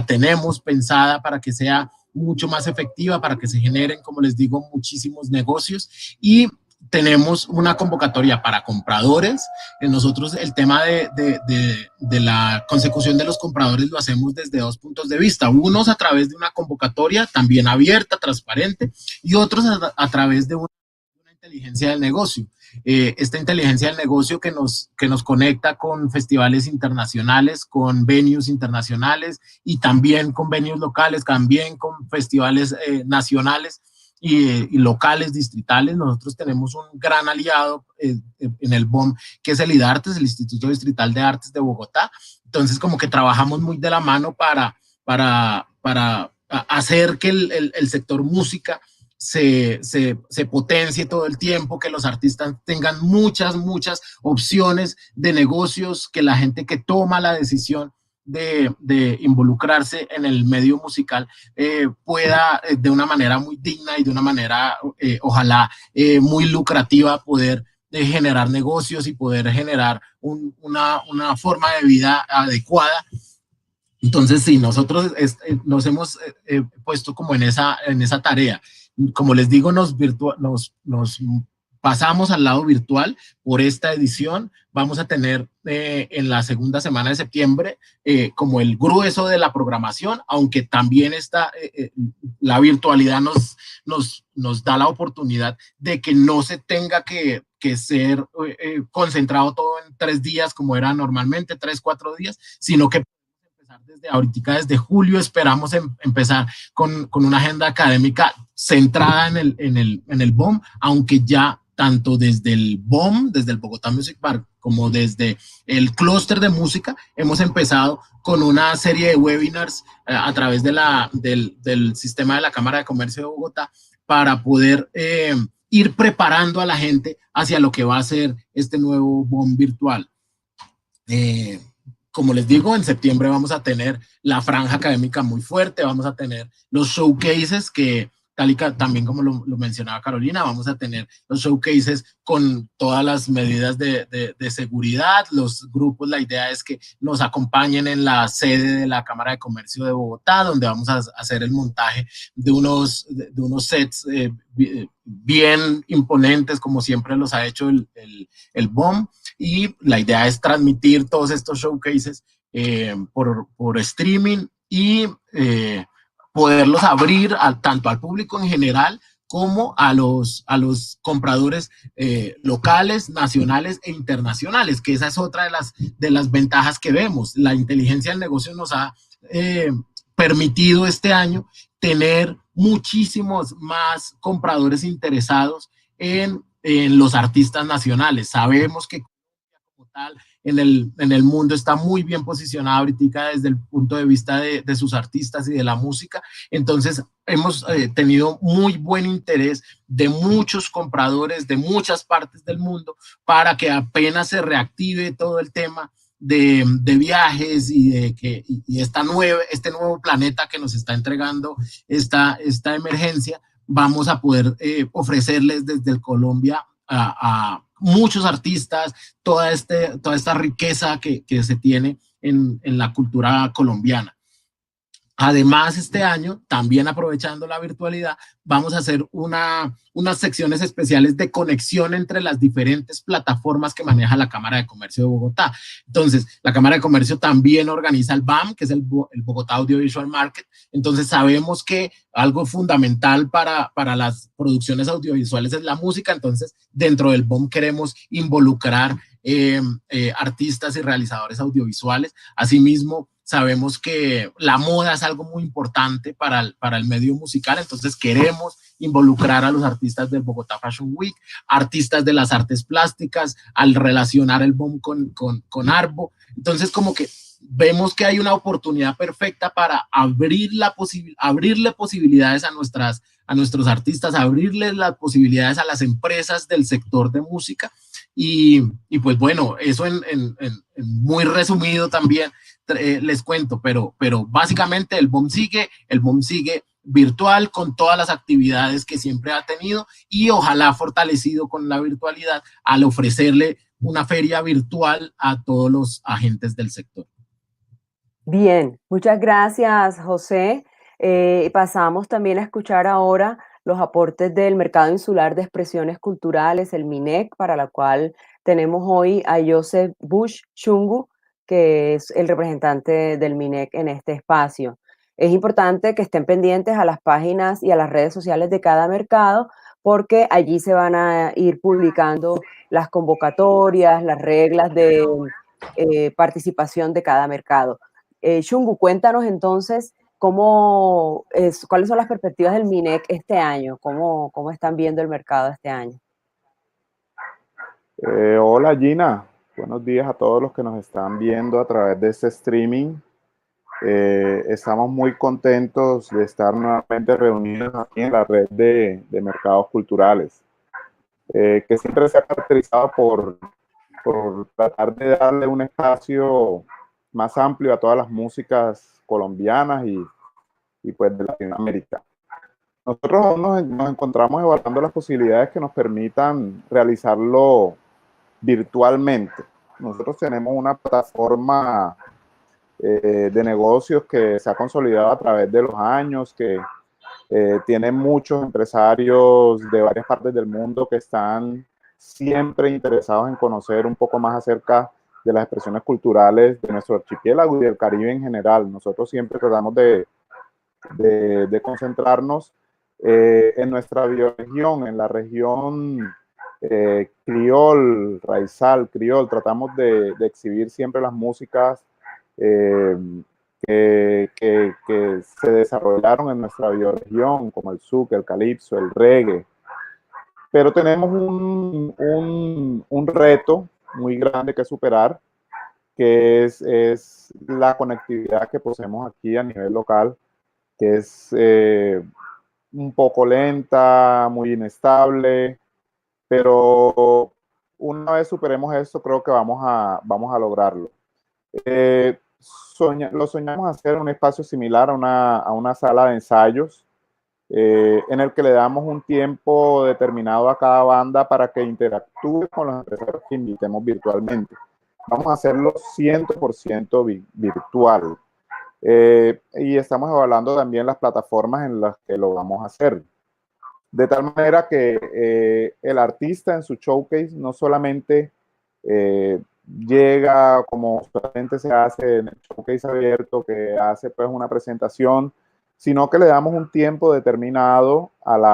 tenemos pensada para que sea mucho más efectiva, para que se generen, como les digo, muchísimos negocios. Y tenemos una convocatoria para compradores. Nosotros el tema de la consecución de los compradores lo hacemos desde 2 puntos de vista. Unos a través de una convocatoria también abierta, transparente, y otros a través de una inteligencia del negocio. Esta inteligencia del negocio que nos conecta con festivales internacionales, con venues internacionales y también con venues locales, también con festivales nacionales, y locales, distritales. Nosotros tenemos un gran aliado en el BOM, que es el IDARTES, el Instituto Distrital de Artes de Bogotá. Entonces, como que trabajamos muy de la mano para hacer que el sector música se potencie todo el tiempo, que los artistas tengan muchas opciones de negocios, que la gente que toma la decisión de involucrarse en el medio musical pueda de una manera muy digna y de una manera ojalá muy lucrativa poder generar negocios y poder generar una forma de vida adecuada. Entonces, sí, nosotros nos hemos puesto como en esa tarea. Como les digo, nos pasamos al lado virtual por esta edición. Vamos a tener en la segunda semana de septiembre como el grueso de la programación, aunque también la virtualidad nos da la oportunidad de que no se tenga que ser concentrado todo en 3 días como era normalmente, 3, 4 días, sino que desde ahorita, desde julio, esperamos empezar con una agenda académica centrada en el BOM, aunque ya tanto desde el BOM, desde el Bogotá Music Park, como desde el clúster de música, hemos empezado con una serie de webinars a través del sistema de la Cámara de Comercio de Bogotá para poder ir preparando a la gente hacia lo que va a ser este nuevo BOM virtual. Como les digo, en septiembre vamos a tener la franja académica muy fuerte, vamos a tener los showcases que, tal y también como lo mencionaba Carolina, vamos a tener los showcases con todas las medidas de seguridad. Los grupos, la idea es que nos acompañen en la sede de la Cámara de Comercio de Bogotá, donde vamos a hacer el montaje de unos sets bien imponentes, como siempre los ha hecho el BOM. Y la idea es transmitir todos estos showcases por streaming y poderlos abrir tanto al público en general como a los compradores locales, nacionales e internacionales, que esa es otra de las ventajas que vemos. La inteligencia del negocio nos ha permitido este año tener muchísimos más compradores interesados en los artistas nacionales. Sabemos que como tal en el mundo está muy bien posicionada ahorita desde el punto de vista de sus artistas y de la música. Entonces hemos tenido muy buen interés de muchos compradores de muchas partes del mundo para que apenas se reactive todo el tema de viajes y este nuevo planeta que nos está entregando esta emergencia, vamos a poder ofrecerles desde el Colombia a muchos artistas toda esta riqueza que se tiene en la cultura colombiana. Además, este año, también aprovechando la virtualidad, vamos a hacer unas secciones especiales de conexión entre las diferentes plataformas que maneja la Cámara de Comercio de Bogotá. Entonces, la Cámara de Comercio también organiza el BAM, que es el Bogotá Audiovisual Market. Entonces, sabemos que algo fundamental para las producciones audiovisuales es la música. Entonces, dentro del BOM queremos involucrar artistas y realizadores audiovisuales. Asimismo, sabemos que la moda es algo muy importante para el medio musical, entonces queremos involucrar a los artistas del Bogotá Fashion Week, artistas de las artes plásticas, al relacionar el BOM con Arbo. Entonces, como que vemos que hay una oportunidad perfecta para abrirle posibilidades a nuestros artistas, abrirles las posibilidades a las empresas del sector de música. Y pues bueno, eso en muy resumido también les cuento, pero básicamente el BOM sigue virtual con todas las actividades que siempre ha tenido y ojalá fortalecido con la virtualidad al ofrecerle una feria virtual a todos los agentes del sector. Bien, muchas gracias, José. Pasamos también a escuchar ahora los aportes del Mercado Insular de Expresiones Culturales, el MINEC, para la cual tenemos hoy a Joseph Bush Chungu, que es el representante del MINEC en este espacio. Es importante que estén pendientes a las páginas y a las redes sociales de cada mercado, porque allí se van a ir publicando las convocatorias, las reglas de participación de cada mercado. Chungu, cuéntanos entonces ¿Cuáles son las perspectivas del MINEC este año? ¿Cómo están viendo el mercado este año? Hola Gina, buenos días a todos los que nos están viendo a través de este streaming. Estamos muy contentos de estar nuevamente reunidos aquí en la red de mercados culturales, que siempre se ha caracterizado por tratar de darle un espacio más amplio a todas las músicas colombianas y pues de Latinoamérica. Nosotros aún nos encontramos evaluando las posibilidades que nos permitan realizarlo virtualmente. Nosotros tenemos una plataforma de negocios que se ha consolidado a través de los años, que tiene muchos empresarios de varias partes del mundo que están siempre interesados en conocer un poco más acerca de las expresiones culturales de nuestro archipiélago y del Caribe en general. Nosotros siempre tratamos de concentrarnos en nuestra bioregión, en la región criol, raizal, criol. Tratamos de exhibir siempre las músicas eh, que se desarrollaron en nuestra bioregión, como el souk, el calipso, el reggae. Pero tenemos un reto muy grande que superar, que es la conectividad que poseemos aquí a nivel local, que es un poco lenta, muy inestable, pero una vez superemos esto, creo que vamos a lograrlo. Lo soñamos hacer un espacio similar a una sala de ensayos, en el que le damos un tiempo determinado a cada banda para que interactúe con los empresarios que invitemos virtualmente. Vamos a hacerlo 100% virtual. Y estamos evaluando también las plataformas en las que lo vamos a hacer. De tal manera que el artista en su showcase no solamente llega como solamente se hace en el showcase abierto, que hace pues una presentación, sino que le damos un tiempo determinado al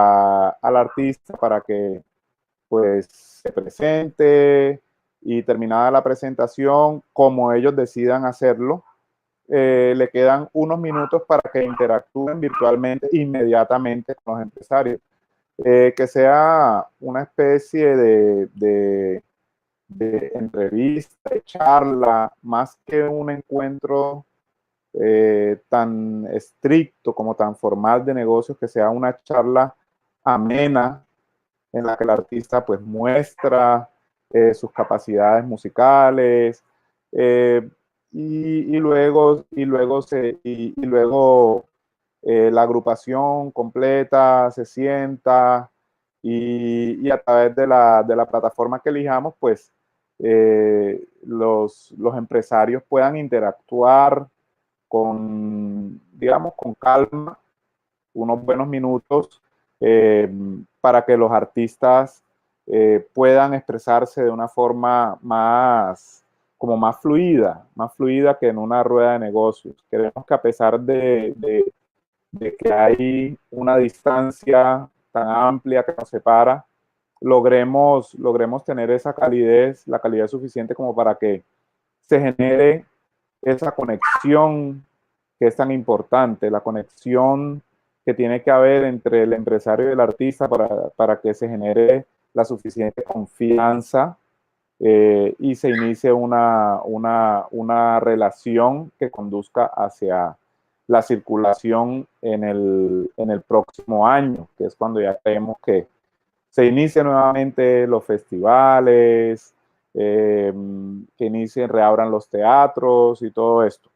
artista para que pues se presente y terminada la presentación, como ellos decidan hacerlo, le quedan unos minutos para que interactúen virtualmente inmediatamente con los empresarios. Que sea una especie de entrevista, de charla, más que un encuentro tan estricto como tan formal de negocios, que sea una charla amena en la que el artista pues muestra sus capacidades musicales, eh, y luego la agrupación completa se sienta y a través de la plataforma que elijamos, pues los empresarios puedan interactuar digamos, con calma, unos buenos minutos, para que los artistas puedan expresarse de una forma como más fluida que en una rueda de negocios. Queremos que a pesar de que hay una distancia tan amplia que nos separa, logremos tener esa calidez, la calidad suficiente como para que se genere esa conexión que es tan importante, la conexión que tiene que haber entre el empresario y el artista para que se genere la suficiente confianza y se inicie una relación que conduzca hacia la circulación en el próximo año, que es cuando ya creemos que se inicien nuevamente los festivales, que inicien, reabran los teatros y todo esto.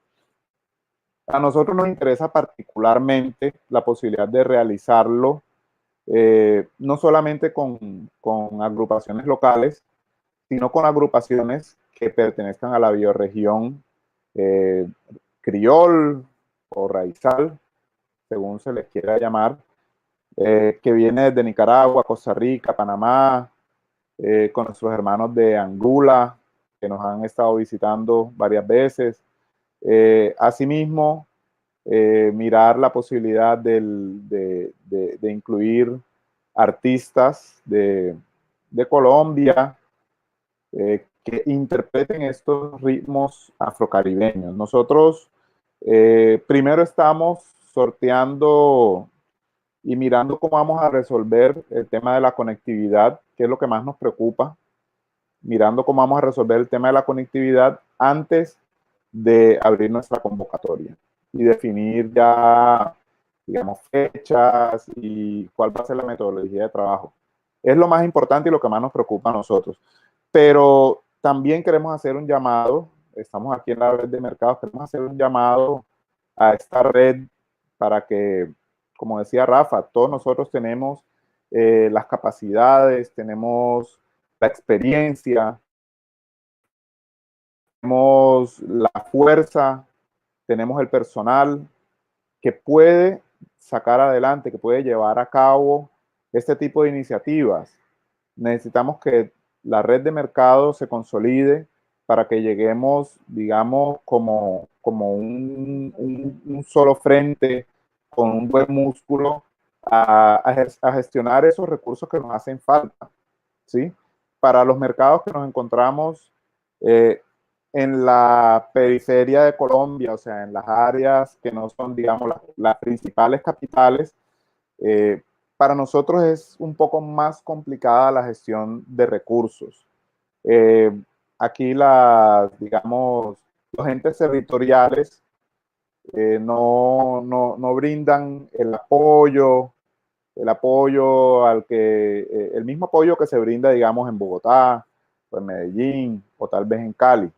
A nosotros nos interesa particularmente la posibilidad de realizarlo no solamente con agrupaciones locales, sino con agrupaciones que pertenezcan a la bioregión eh, criol o raizal, según se les quiera llamar, que viene desde Nicaragua, Costa Rica, Panamá, con nuestros hermanos de Angola, que nos han estado visitando varias veces. Asimismo, mirar la posibilidad de incluir artistas de Colombia, que interpreten estos ritmos afrocaribeños. Nosotros primero estamos sorteando y mirando cómo vamos a resolver el tema de la conectividad, que es lo que más nos preocupa, mirando cómo vamos a resolver el tema de la conectividad antes de abrir nuestra convocatoria y definir ya, digamos, fechas y cuál va a ser la metodología de trabajo. Es lo más importante y lo que más nos preocupa a nosotros. Pero también queremos hacer un llamado, estamos aquí en la red de mercados, queremos hacer un llamado a esta red para que, como decía Rafa, todos nosotros tenemos las capacidades, tenemos la experiencia, tenemos la fuerza, tenemos el personal que puede sacar adelante, que puede llevar a cabo este tipo de iniciativas. Necesitamos que la red de mercado se consolide para que lleguemos, digamos, como un solo frente, con un buen músculo, a gestionar esos recursos que nos hacen falta, ¿sí? Para los mercados que nos encontramos en la periferia de Colombia, o sea, en las áreas que no son, digamos, las principales capitales, para nosotros es un poco más complicada la gestión de recursos. Aquí digamos, los entes territoriales no brindan el apoyo el mismo apoyo que se brinda, digamos, en Bogotá, o en Medellín, o tal vez en Cali.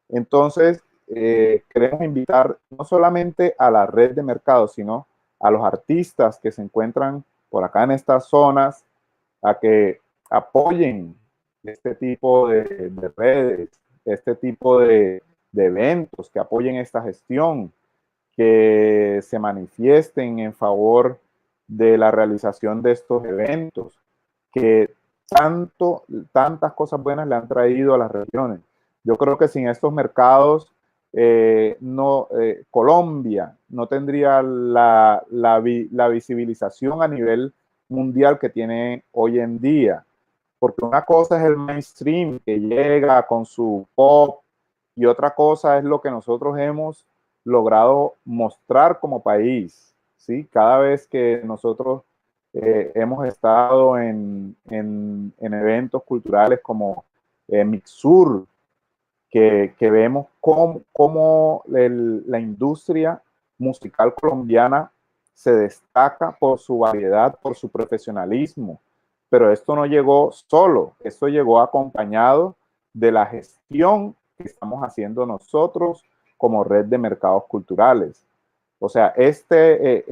Entonces, queremos invitar no solamente a la red de mercados, sino a los artistas que se encuentran por acá en estas zonas, a que apoyen este tipo de redes, este tipo de eventos, que apoyen esta gestión, que se manifiesten en favor de la realización de estos eventos, que tantas cosas buenas le han traído a las regiones. Yo creo que sin estos mercados, Colombia no tendría la visibilización a nivel mundial que tiene hoy en día. Porque una cosa es el mainstream que llega con su pop y otra cosa es lo que nosotros hemos logrado mostrar como país, ¿sí? Cada vez que nosotros hemos estado en eventos culturales como Mixur, que vemos cómo la industria musical colombiana se destaca por su variedad, por su profesionalismo. Pero esto no llegó solo, esto llegó acompañado de la gestión que estamos haciendo nosotros como red de mercados culturales. O sea, ese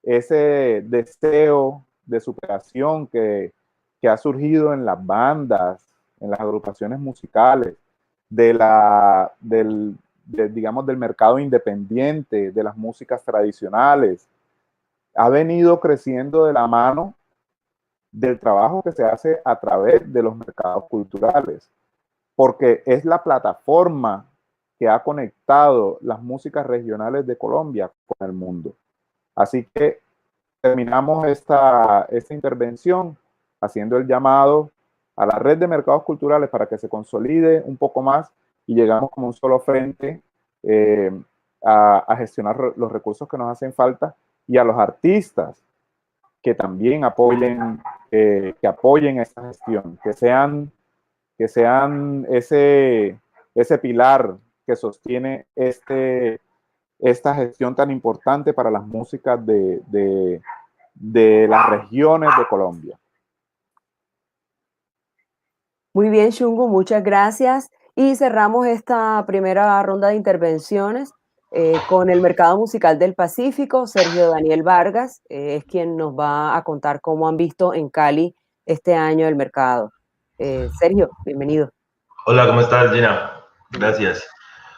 deseo de superación que ha surgido en las bandas, en las agrupaciones musicales, digamos, del mercado independiente, de las músicas tradicionales, ha venido creciendo de la mano del trabajo que se hace a través de los mercados culturales, porque es la plataforma que ha conectado las músicas regionales de Colombia con el mundo. Así que terminamos esta intervención haciendo el llamado a la red de mercados culturales para que se consolide un poco más y llegamos como un solo frente a gestionar los recursos que nos hacen falta, y a los artistas que también apoyen esta gestión, que sean ese pilar que sostiene esta gestión tan importante para las músicas de las regiones de Colombia. Muy bien, Shungo, muchas gracias. Y cerramos esta primera ronda de intervenciones con el Mercado Musical del Pacífico. Sergio Daniel Vargas es quien nos va a contar cómo han visto en Cali este año el mercado. Sergio, bienvenido. Hola, ¿cómo estás, Gina? Gracias.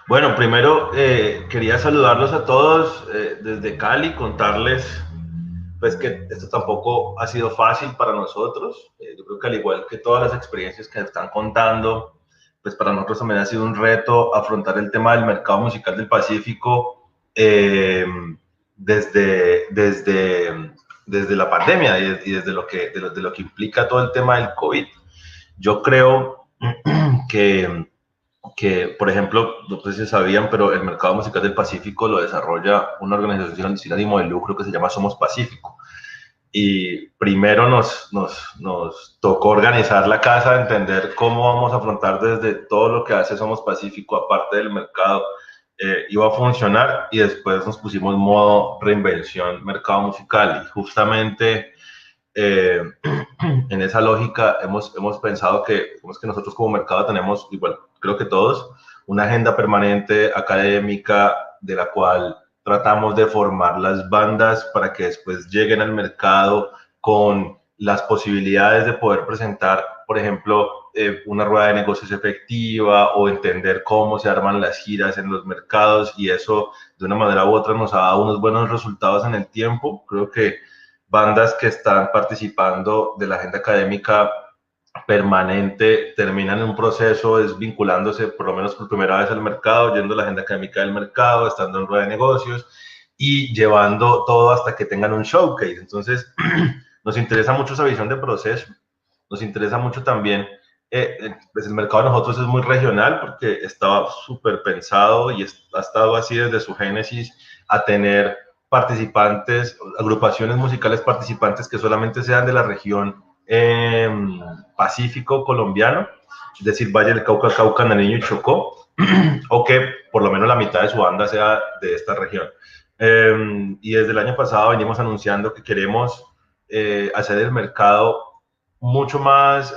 Bueno, primero quería saludarlos a todos desde Cali, contarles pues que esto tampoco ha sido fácil para nosotros. Yo creo que al igual que todas las experiencias que están contando, pues para nosotros también ha sido un reto afrontar el tema del mercado musical del Pacífico desde la pandemia y desde lo que implica todo el tema del COVID. Yo creo que que, por ejemplo, no sé si sabían, pero el mercado musical del Pacífico lo desarrolla una organización sin ánimo de lucro que se llama Somos Pacífico. Y primero nos tocó organizar la casa, entender cómo vamos a afrontar desde todo lo que hace Somos Pacífico, aparte del mercado, iba a funcionar, y después nos pusimos en modo reinvención mercado musical, y justamente en esa lógica hemos pensado que nosotros como mercado tenemos, igual creo que todos, una agenda permanente académica de la cual tratamos de formar las bandas para que después lleguen al mercado con las posibilidades de poder presentar, por ejemplo, una rueda de negocios efectiva, o entender cómo se arman las giras en los mercados, y eso de una manera u otra nos ha dado unos buenos resultados en el tiempo. Creo que bandas que están participando de la agenda académica permanente terminan en un proceso desvinculándose por lo menos por primera vez al mercado, yendo a la agenda académica del mercado, estando en rueda de negocios y llevando todo hasta que tengan un showcase. Entonces, nos interesa mucho esa visión de proceso, nos interesa mucho también, pues el mercado de nosotros es muy regional porque estaba súper pensado y ha estado así desde su génesis, a tener participantes, agrupaciones musicales participantes que solamente sean de la región Pacífico colombiano, es decir, Valle del Cauca, Cauca, Nariño y Chocó, o que por lo menos la mitad de su banda sea de esta región. Y desde el año pasado venimos anunciando que queremos hacer el mercado mucho más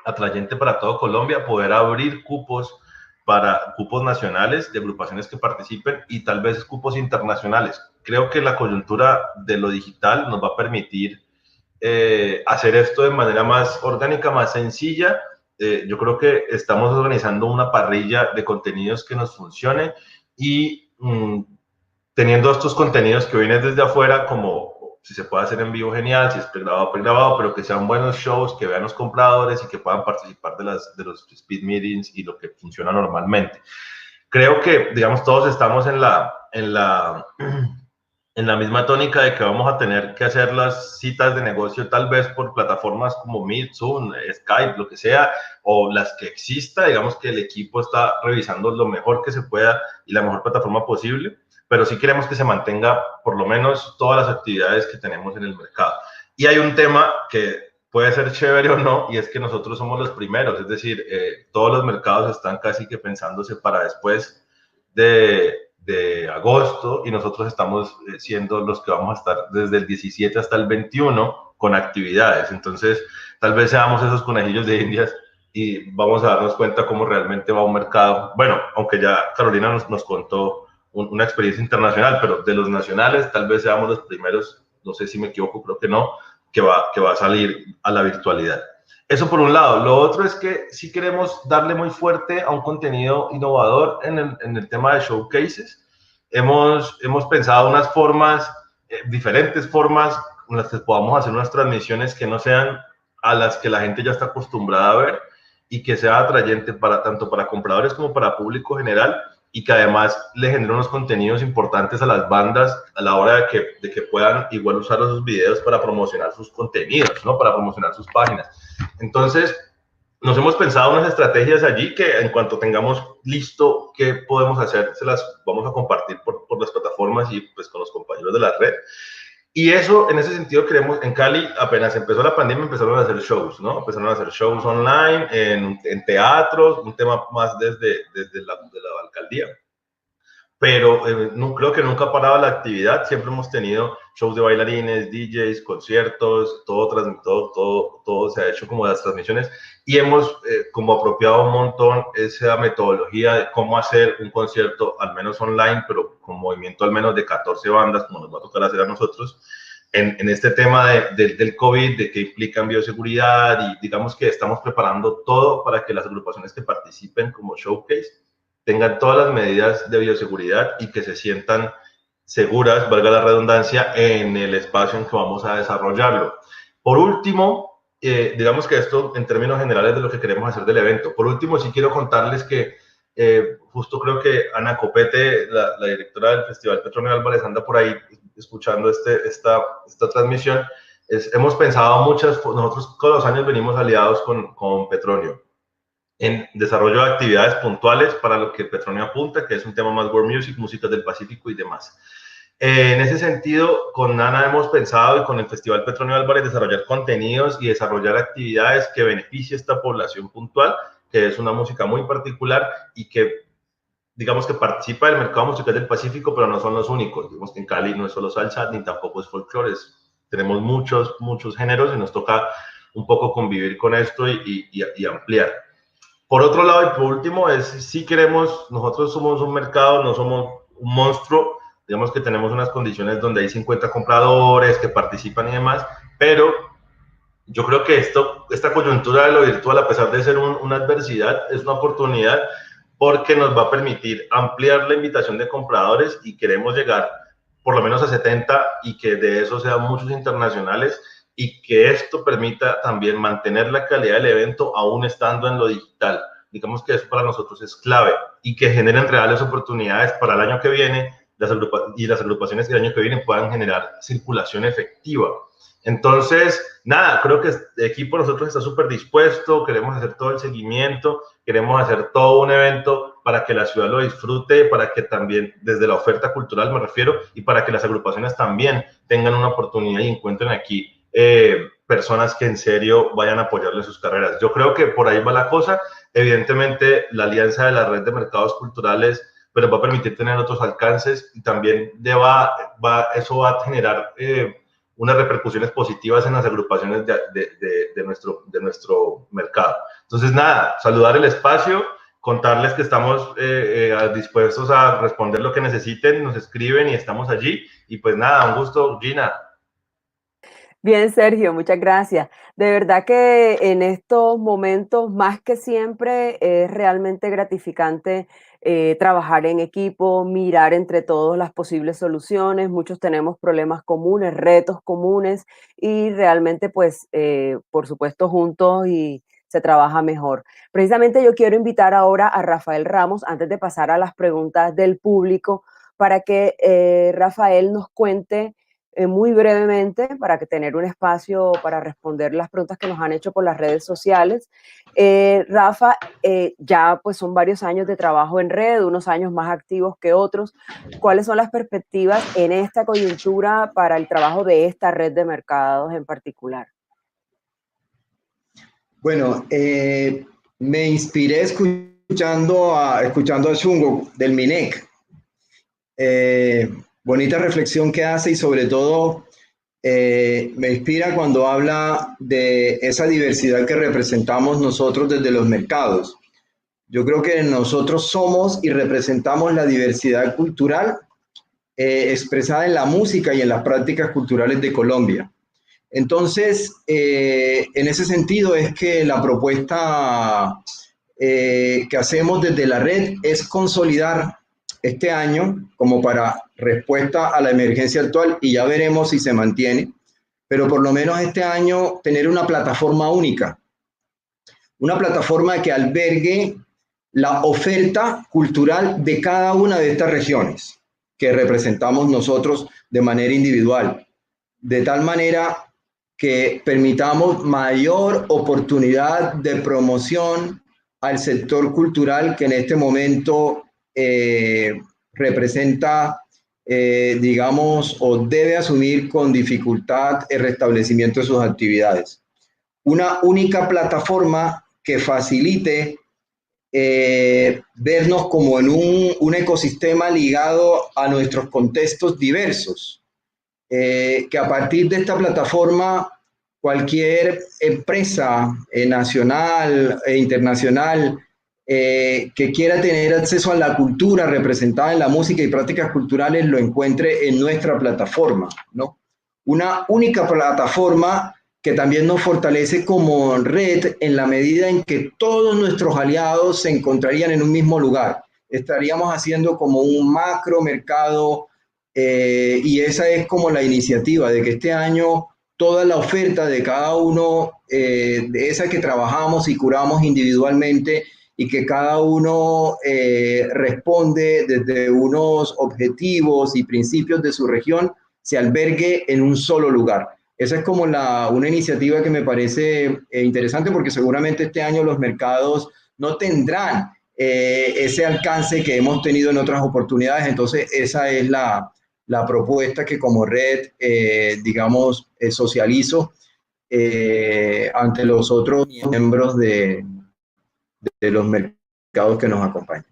atrayente para todo Colombia, poder abrir cupos para cupos nacionales de agrupaciones que participen, y tal vez cupos internacionales. Creo que la coyuntura de lo digital nos va a permitir hacer esto de manera más orgánica, más sencilla. Yo creo que estamos organizando una parrilla de contenidos que nos funcione, y teniendo estos contenidos que vienen desde afuera, como si se puede hacer en vivo, genial; si es pregrabado, pero que sean buenos shows, que vean los compradores y que puedan participar de los speed meetings y lo que funciona normalmente. Creo que, digamos, todos estamos en la misma tónica de que vamos a tener que hacer las citas de negocio tal vez por plataformas como Meet, Zoom, Skype, lo que sea, o las que exista. Digamos que el equipo está revisando lo mejor que se pueda y la mejor plataforma posible, pero sí queremos que se mantenga por lo menos todas las actividades que tenemos en el mercado. Y hay un tema que puede ser chévere o no, y es que nosotros somos los primeros, es decir, todos los mercados están casi que pensándose para después de agosto, y nosotros estamos siendo los que vamos a estar desde el 17 hasta el 21 con actividades. Entonces, tal vez seamos esos conejillos de indias y vamos a darnos cuenta cómo realmente va un mercado. Bueno, aunque ya Carolina nos contó una experiencia internacional, pero de los nacionales tal vez seamos los primeros, no sé si me equivoco, creo que no, que va a salir a la virtualidad. Eso por un lado. Lo otro es que sí queremos darle muy fuerte a un contenido innovador en el tema de showcases. Hemos pensado unas formas, diferentes formas en las que podamos hacer unas transmisiones que no sean a las que la gente ya está acostumbrada a ver, y que sea atrayente tanto para compradores como para público general, y que además le genere unos contenidos importantes a las bandas a la hora de que puedan igual usar esos videos para promocionar sus contenidos, ¿no? Para promocionar sus páginas. Entonces, nos hemos pensado unas estrategias allí que, en cuanto tengamos listo qué podemos hacer, se las vamos a compartir por las plataformas y pues con los compañeros de la red. Y eso, en ese sentido, queremos, en Cali, apenas empezó la pandemia, empezaron a hacer shows, ¿no? Empezaron a hacer shows online, en teatros, un tema más desde la alcaldía. Pero no, creo que nunca ha parado la actividad. Siempre hemos tenido shows de bailarines, DJs, conciertos, todo se ha hecho como las transmisiones, y hemos como apropiado un montón esa metodología de cómo hacer un concierto, al menos online, pero con movimiento al menos de 14 bandas, como nos va a tocar hacer a nosotros, en este tema del COVID, de que implican bioseguridad, y digamos que estamos preparando todo para que las agrupaciones que participen como showcase tengan todas las medidas de bioseguridad y que se sientan seguras, valga la redundancia, en el espacio en que vamos a desarrollarlo. Por último, digamos que esto en términos generales de lo que queremos hacer del evento. Por último, sí quiero contarles que justo creo que Ana Copete, la directora del Festival Petronio Álvarez, anda por ahí escuchando esta transmisión. Hemos pensado nosotros todos los años venimos aliados con Petronio. en desarrollo de actividades puntuales para lo que Petronio apunta, que es un tema más world music, músicas del Pacífico y demás. En ese sentido, con Nana hemos pensado y con el Festival Petronio Álvarez desarrollar contenidos y desarrollar actividades que beneficie a esta población puntual, que es una música muy particular y que, digamos, que participa del mercado musical del Pacífico, pero no son los únicos. Digamos que en Cali no es solo salsa ni tampoco es folclore, tenemos muchos géneros y nos toca un poco convivir con esto y ampliar. Por otro lado, y por último, es si queremos, nosotros somos un mercado, no somos un monstruo, digamos que tenemos unas condiciones donde hay 50 compradores que participan y demás, pero yo creo que esta coyuntura de lo virtual, a pesar de ser una adversidad, es una oportunidad porque nos va a permitir ampliar la invitación de compradores y queremos llegar por lo menos a 70 y que de eso sean muchos internacionales y que esto permita también mantener la calidad del evento aún estando en lo digital. Digamos que eso para nosotros es clave y que generen reales oportunidades para el año que viene y las agrupaciones que el año que viene puedan generar circulación efectiva. Entonces, nada, creo que el equipo nosotros está súper dispuesto, queremos hacer todo el seguimiento, queremos hacer todo un evento para que la ciudad lo disfrute, para que también, desde la oferta cultural me refiero, y para que las agrupaciones también tengan una oportunidad y encuentren aquí personas que en serio vayan a apoyarle sus carreras. Yo creo que por ahí va la cosa. Evidentemente, la alianza de la red de mercados culturales pero va a permitir tener otros alcances y también eso va a generar unas repercusiones positivas en las agrupaciones de nuestro mercado. Entonces, nada, saludar el espacio, contarles que estamos dispuestos a responder lo que necesiten, nos escriben y estamos allí. Y pues nada, un gusto, Gina. Bien, Sergio, muchas gracias. De verdad que en estos momentos, más que siempre, es realmente gratificante trabajar en equipo, mirar entre todos las posibles soluciones. Muchos tenemos problemas comunes, retos comunes y realmente, pues, por supuesto, juntos y se trabaja mejor. Precisamente yo quiero invitar ahora a Rafael Ramos, antes de pasar a las preguntas del público, para que Rafael nos cuente muy brevemente, para que tener un espacio para responder las preguntas que nos han hecho por las redes sociales. Rafa, ya pues son varios años de trabajo en red, unos años más activos que otros. ¿Cuáles son las perspectivas en esta coyuntura para el trabajo de esta red de mercados en particular? Bueno, me inspiré escuchando a Chungo del MINEC. Bonita reflexión que hace y sobre todo me inspira cuando habla de esa diversidad que representamos nosotros desde los mercados. Yo creo que nosotros somos y representamos la diversidad cultural expresada en la música y en las prácticas culturales de Colombia. Entonces, en ese sentido es que la propuesta que hacemos desde la red es consolidar este año como para respuesta a la emergencia actual y ya veremos si se mantiene, pero por lo menos este año tener una plataforma única, una plataforma que albergue la oferta cultural de cada una de estas regiones que representamos nosotros de manera individual, de tal manera que permitamos mayor oportunidad de promoción al sector cultural que en este momento representa, digamos, o debe asumir con dificultad el restablecimiento de sus actividades. Una única plataforma que facilite vernos como en un ecosistema ligado a nuestros contextos diversos. Que a partir de esta plataforma cualquier empresa nacional e internacional que quiera tener acceso a la cultura representada en la música y prácticas culturales lo encuentre en nuestra plataforma, ¿no? Una única plataforma que también nos fortalece como red en la medida en que todos nuestros aliados se encontrarían en un mismo lugar. Estaríamos haciendo como un macro mercado y esa es como la iniciativa de que este año toda la oferta de cada uno de esa que trabajamos y curamos individualmente y que cada uno responde desde unos objetivos y principios de su región, se albergue en un solo lugar. Esa es como una iniciativa que me parece interesante porque seguramente este año los mercados no tendrán ese alcance que hemos tenido en otras oportunidades. Entonces, esa es la propuesta que como red, digamos, socializo ante los otros miembros de los mercados que nos acompañan.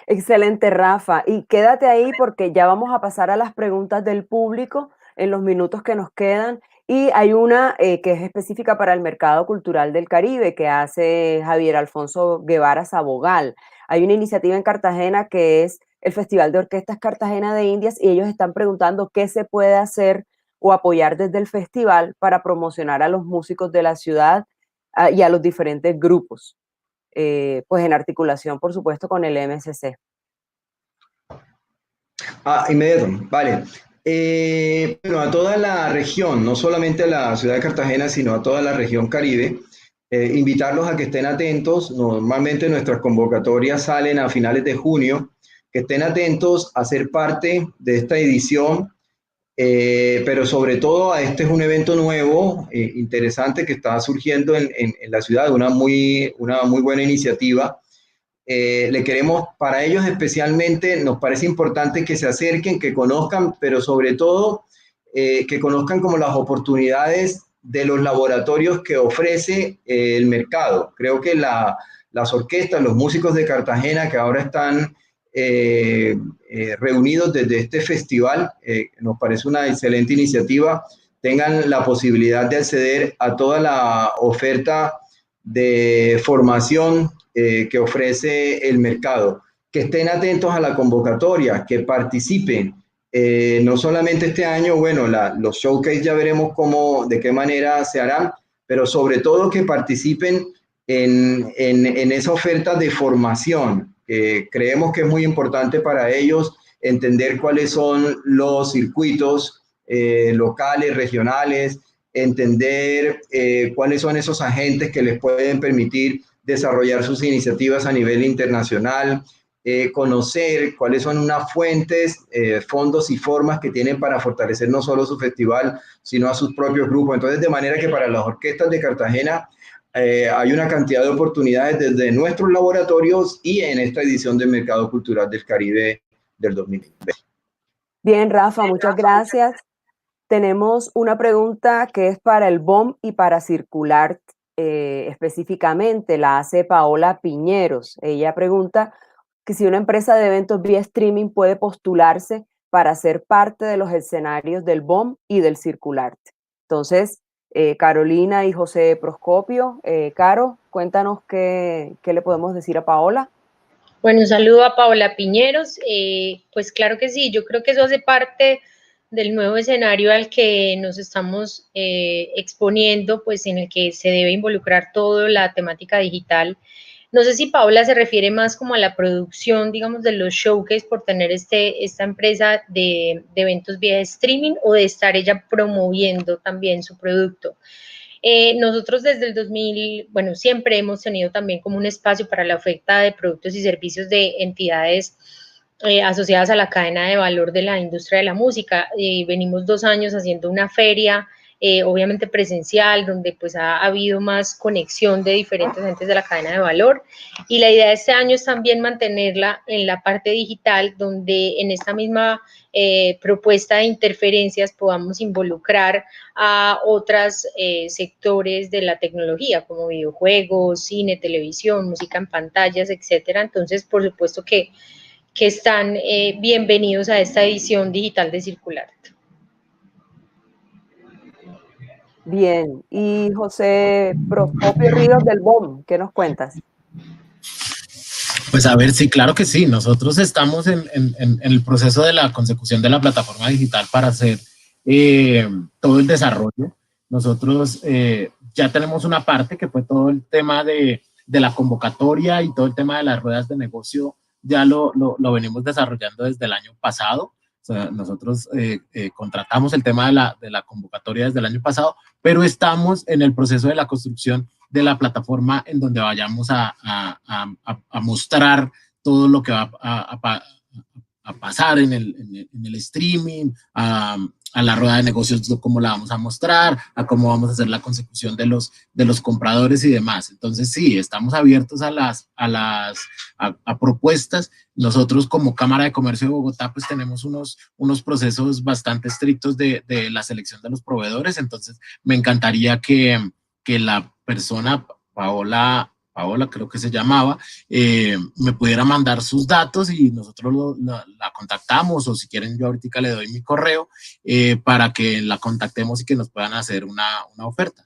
Excelente, Rafa. Y quédate ahí porque ya vamos a pasar a las preguntas del público en los minutos que nos quedan. Y hay una que es específica para el mercado cultural del Caribe, que hace Javier Alfonso Guevara Sabogal. Hay una iniciativa en Cartagena que es el Festival de Orquestas Cartagena de Indias, y ellos están preguntando qué se puede hacer o apoyar desde el festival para promocionar a los músicos de la ciudad y a los diferentes grupos. Pues en articulación, por supuesto, con el MSC. Inmediato, vale. Bueno, a toda la región, no solamente a la ciudad de Cartagena, sino a toda la región Caribe, invitarlos a que estén atentos. Normalmente nuestras convocatorias salen a finales de junio, que estén atentos a ser parte de esta edición, pero sobre todo este es un evento nuevo, interesante, que está surgiendo en la ciudad, una muy buena iniciativa. Le queremos, para ellos especialmente, nos parece importante que se acerquen, que conozcan, pero sobre todo que conozcan como las oportunidades de los laboratorios que ofrece el mercado. Creo que las orquestas, los músicos de Cartagena que ahora están reunidos desde este festival, nos parece una excelente iniciativa, tengan la posibilidad de acceder a toda la oferta de formación que ofrece el mercado, que estén atentos a la convocatoria, que participen, no solamente este año, bueno, los showcase ya veremos de qué manera se harán, pero sobre todo que participen en esa oferta de formación. Creemos que es muy importante para ellos entender cuáles son los circuitos locales, regionales, entender cuáles son esos agentes que les pueden permitir desarrollar sus iniciativas a nivel internacional, conocer cuáles son unas fuentes, fondos y formas que tienen para fortalecer no solo su festival, sino a sus propios grupos. Entonces, de manera que para las orquestas de Cartagena hay una cantidad de oportunidades desde nuestros laboratorios y en esta edición del Mercado Cultural del Caribe del 2020. Bien, Rafa, muchas gracias. Tenemos una pregunta que es para el BOM y para Circular específicamente. La hace Paola Piñeros. Ella pregunta que si una empresa de eventos vía streaming puede postularse para ser parte de los escenarios del BOM y del Circular. Entonces, Carolina y José Proscopio, Caro, cuéntanos qué le podemos decir a Paola. Bueno, un saludo a Paola Piñeros. Pues claro que sí, yo creo que eso hace parte del nuevo escenario al que nos estamos exponiendo, pues en el que se debe involucrar toda la temática digital. No sé si Paola se refiere más como a la producción, digamos, de los showcase por tener esta empresa de eventos vía streaming, o de estar ella promoviendo también su producto. Nosotros desde el 2000, bueno, siempre hemos tenido también como un espacio para la oferta de productos y servicios de entidades asociadas a la cadena de valor de la industria de la música. Venimos 2 años haciendo una feria, obviamente presencial, donde pues ha habido más conexión de diferentes entes de la cadena de valor, y la idea de este año es también mantenerla en la parte digital, donde en esta misma propuesta de interferencias podamos involucrar a otros sectores de la tecnología, como videojuegos, cine, televisión, música en pantallas, etcétera. Entonces, por supuesto que están bienvenidos a esta edición digital de Circular. Bien, y José Proscopio Ríos del BOM, ¿qué nos cuentas? Pues a ver, sí, claro que sí. Nosotros estamos en el proceso de la consecución de la plataforma digital para hacer todo el desarrollo. Nosotros ya tenemos una parte que fue todo el tema de la convocatoria y todo el tema de las ruedas de negocio, ya lo venimos desarrollando desde el año pasado. O sea, nosotros contratamos el tema de la convocatoria desde el año pasado, pero estamos en el proceso de la construcción de la plataforma en donde vayamos a mostrar todo lo que va a pasar en el streaming, a la rueda de negocios, cómo la vamos a mostrar, a cómo vamos a hacer la consecución de los compradores y demás. Entonces, sí, estamos abiertos a propuestas. Nosotros como Cámara de Comercio de Bogotá, pues tenemos unos procesos bastante estrictos de la selección de los proveedores. Entonces, me encantaría que la persona, Paola creo que se llamaba, me pudiera mandar sus datos y nosotros la contactamos, o si quieren yo ahorita le doy mi correo para que la contactemos y que nos puedan hacer una oferta.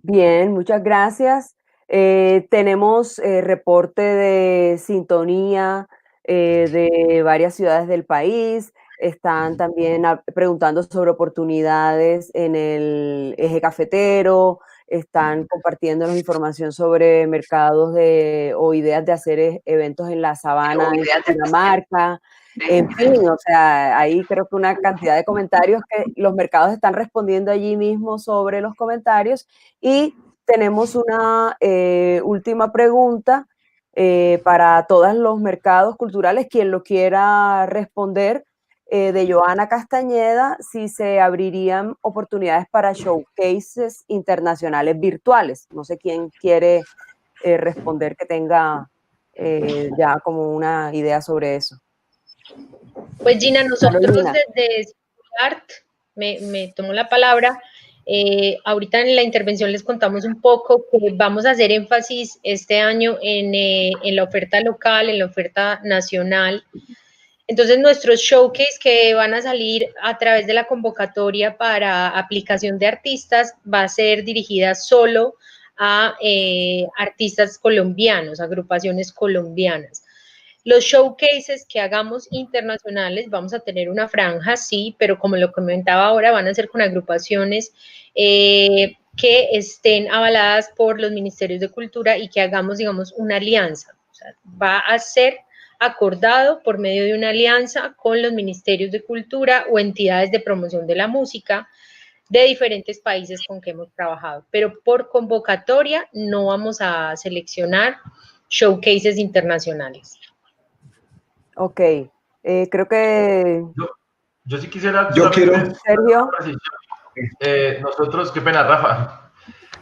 Bien, muchas gracias. Tenemos reporte de sintonía de varias ciudades del país. Están también preguntando sobre oportunidades en el eje cafetero. Están compartiéndonos información sobre mercados o ideas de hacer eventos en la sabana, en Cundinamarca. En fin, o sea, ahí creo que una cantidad de comentarios que los mercados están respondiendo allí mismo sobre los comentarios. Y tenemos una última pregunta para todos los mercados culturales, quien lo quiera responder, de Joana Castañeda, si se abrirían oportunidades para showcases internacionales virtuales. No sé quién quiere responder, que tenga ya como una idea sobre eso. Pues Gina, nosotros Carolina. desde Art me tomó la palabra. Ahorita en la intervención les contamos un poco que vamos a hacer énfasis este año en la oferta local, en la oferta nacional. Entonces, nuestros showcase que van a salir a través de la convocatoria para aplicación de artistas va a ser dirigida solo a artistas colombianos, agrupaciones colombianas. Los showcases que hagamos internacionales, vamos a tener una franja, sí, pero como lo comentaba ahora, van a ser con agrupaciones que estén avaladas por los ministerios de cultura y que hagamos, digamos, una alianza. O sea, va a ser acordado por medio de una alianza con los ministerios de cultura o entidades de promoción de la música de diferentes países con que hemos trabajado. Pero por convocatoria no vamos a seleccionar showcases internacionales. Ok, creo que... Yo sí quisiera... Yo quiero... Sergio. Nosotros, qué pena, Rafa.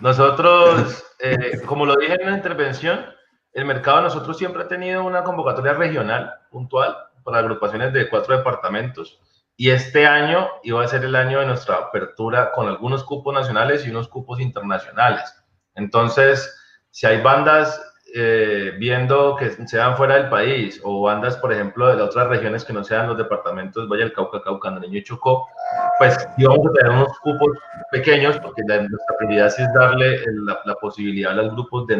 Nosotros, como lo dije en la intervención, el mercado de nosotros siempre ha tenido una convocatoria regional puntual para agrupaciones de 4 departamentos, y este año iba a ser el año de nuestra apertura con algunos cupos nacionales y unos cupos internacionales. Entonces, si hay bandas viendo que sean fuera del país, o bandas, por ejemplo, de otras regiones que no sean los departamentos Valle del Cauca, Cauca, Nariño y Chocó, pues íbamos a tener unos cupos pequeños, porque nuestra prioridad sí es darle la posibilidad a los grupos de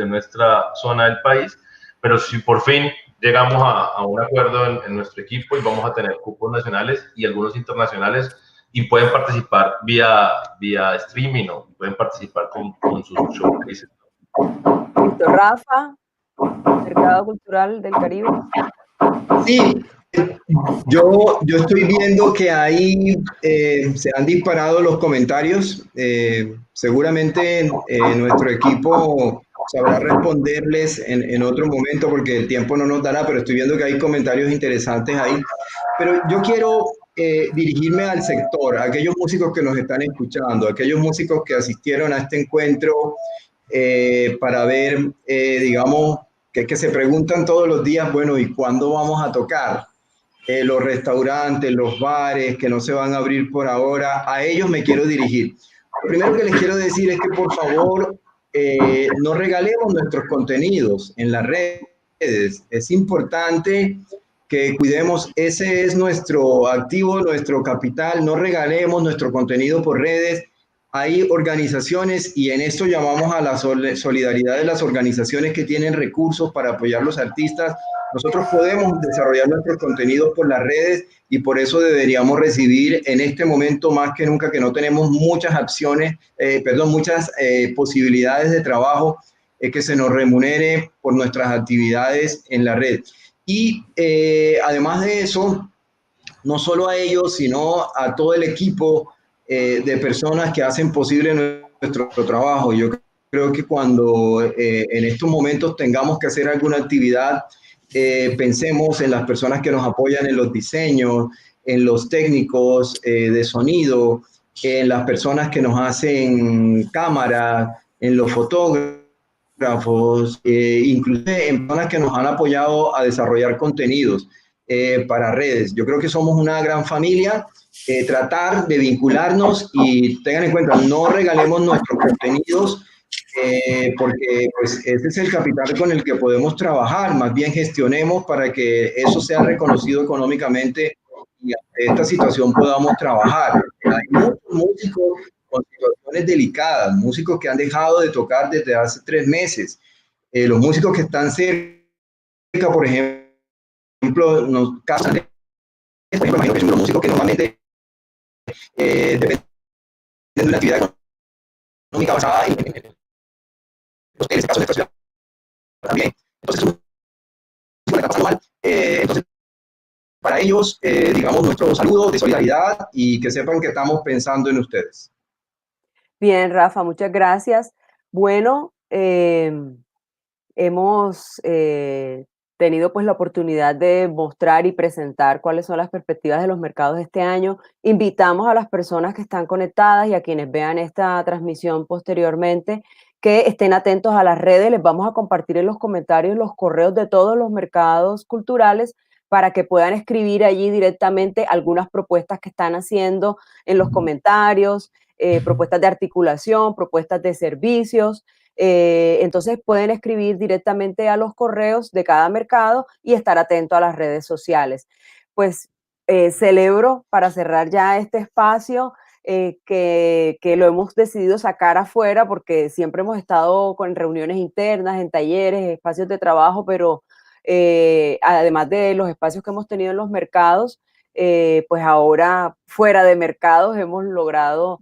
nuestra zona del país. Pero si por fin llegamos a un acuerdo en nuestro equipo y vamos a tener cupos nacionales y algunos internacionales, y pueden participar vía streaming, o pueden participar con sus showcases. Listo, Rafa, Mercado Cultural del Caribe. Sí, yo estoy viendo que ahí se han disparado los comentarios. Seguramente nuestro equipo sabrá responderles en otro momento, porque el tiempo no nos dará, pero estoy viendo que hay comentarios interesantes ahí. Pero yo quiero dirigirme al sector, a aquellos músicos que nos están escuchando, a aquellos músicos que asistieron a este encuentro para ver, digamos, que se preguntan todos los días, bueno, ¿y cuándo vamos a tocar? Los restaurantes, los bares que no se van a abrir por ahora, a ellos me quiero dirigir. Lo primero que les quiero decir es que por favor no regalemos nuestros contenidos en las redes. Es importante que cuidemos, ese es nuestro activo, nuestro capital. No regalemos nuestro contenido por redes. Hay organizaciones, y en esto llamamos a la solidaridad de las organizaciones que tienen recursos para apoyar a los artistas. Nosotros podemos desarrollar nuestros contenidos por las redes, y por eso deberíamos recibir en este momento más que nunca, que no tenemos muchas muchas posibilidades de trabajo, que se nos remunere por nuestras actividades en la red. Y además de eso, no solo a ellos, sino a todo el equipo de personas que hacen posible nuestro trabajo. Yo creo que cuando en estos momentos tengamos que hacer alguna actividad, pensemos en las personas que nos apoyan en los diseños, en los técnicos de sonido, en las personas que nos hacen cámara, en los fotógrafos, inclusive en personas que nos han apoyado a desarrollar contenidos para redes. Yo creo que somos una gran familia. Tratar de vincularnos y tengan en cuenta, no regalemos nuestros contenidos porque pues, ese es el capital con el que podemos trabajar, más bien gestionemos para que eso sea reconocido económicamente y ante esta situación podamos trabajar. Hay muchos músicos con situaciones delicadas, músicos que han dejado de tocar desde hace 3 meses, los músicos que están cerca, por ejemplo, nos casan, por ejemplo, que es un músico que normalmente depende de una actividad económica basada en este caso de nuestra ciudad también. Entonces, la está pasando mal. Entonces, para ellos, digamos, nuestro saludo de solidaridad y que sepan que estamos pensando en ustedes. Bien, Rafa, muchas gracias. Bueno, hemos tenido pues la oportunidad de mostrar y presentar cuáles son las perspectivas de los mercados de este año. Invitamos a las personas que están conectadas y a quienes vean esta transmisión posteriormente que estén atentos a las redes. Les vamos a compartir en los comentarios los correos de todos los mercados culturales para que puedan escribir allí directamente algunas propuestas que están haciendo en los comentarios, propuestas de articulación, propuestas de servicios. Entonces pueden escribir directamente a los correos de cada mercado y estar atento a las redes sociales. Pues celebro, para cerrar ya este espacio, que lo hemos decidido sacar afuera porque siempre hemos estado con reuniones internas, en talleres, espacios de trabajo, pero además de los espacios que hemos tenido en los mercados, pues ahora fuera de mercados hemos logrado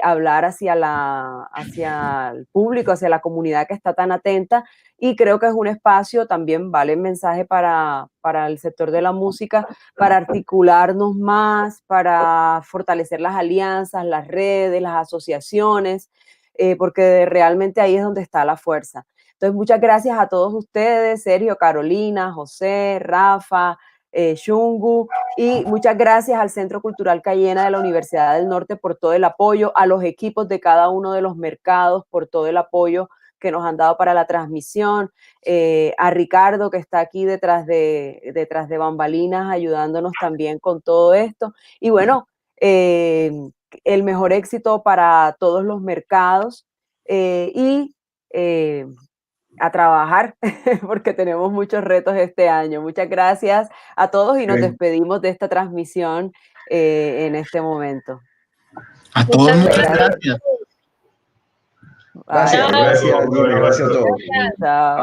hablar hacia el público, hacia la comunidad que está tan atenta, y creo que es un espacio, también vale el mensaje para el sector de la música, para articularnos más, para fortalecer las alianzas, las redes, las asociaciones, porque realmente ahí es donde está la fuerza. Entonces, muchas gracias a todos ustedes, Sergio, Carolina, José, Rafa, Shungu, y muchas gracias al Centro Cultural Cayena de la Universidad del Norte por todo el apoyo, a los equipos de cada uno de los mercados por todo el apoyo que nos han dado para la transmisión, a Ricardo, que está aquí detrás de bambalinas ayudándonos también con todo esto, y bueno, el mejor éxito para todos los mercados, y a trabajar porque tenemos muchos retos este año. Muchas gracias a todos y nos despedimos de esta transmisión en este momento. A todos, muchas gracias. Chao. Gracias, Gina, gracias a todos. Chao.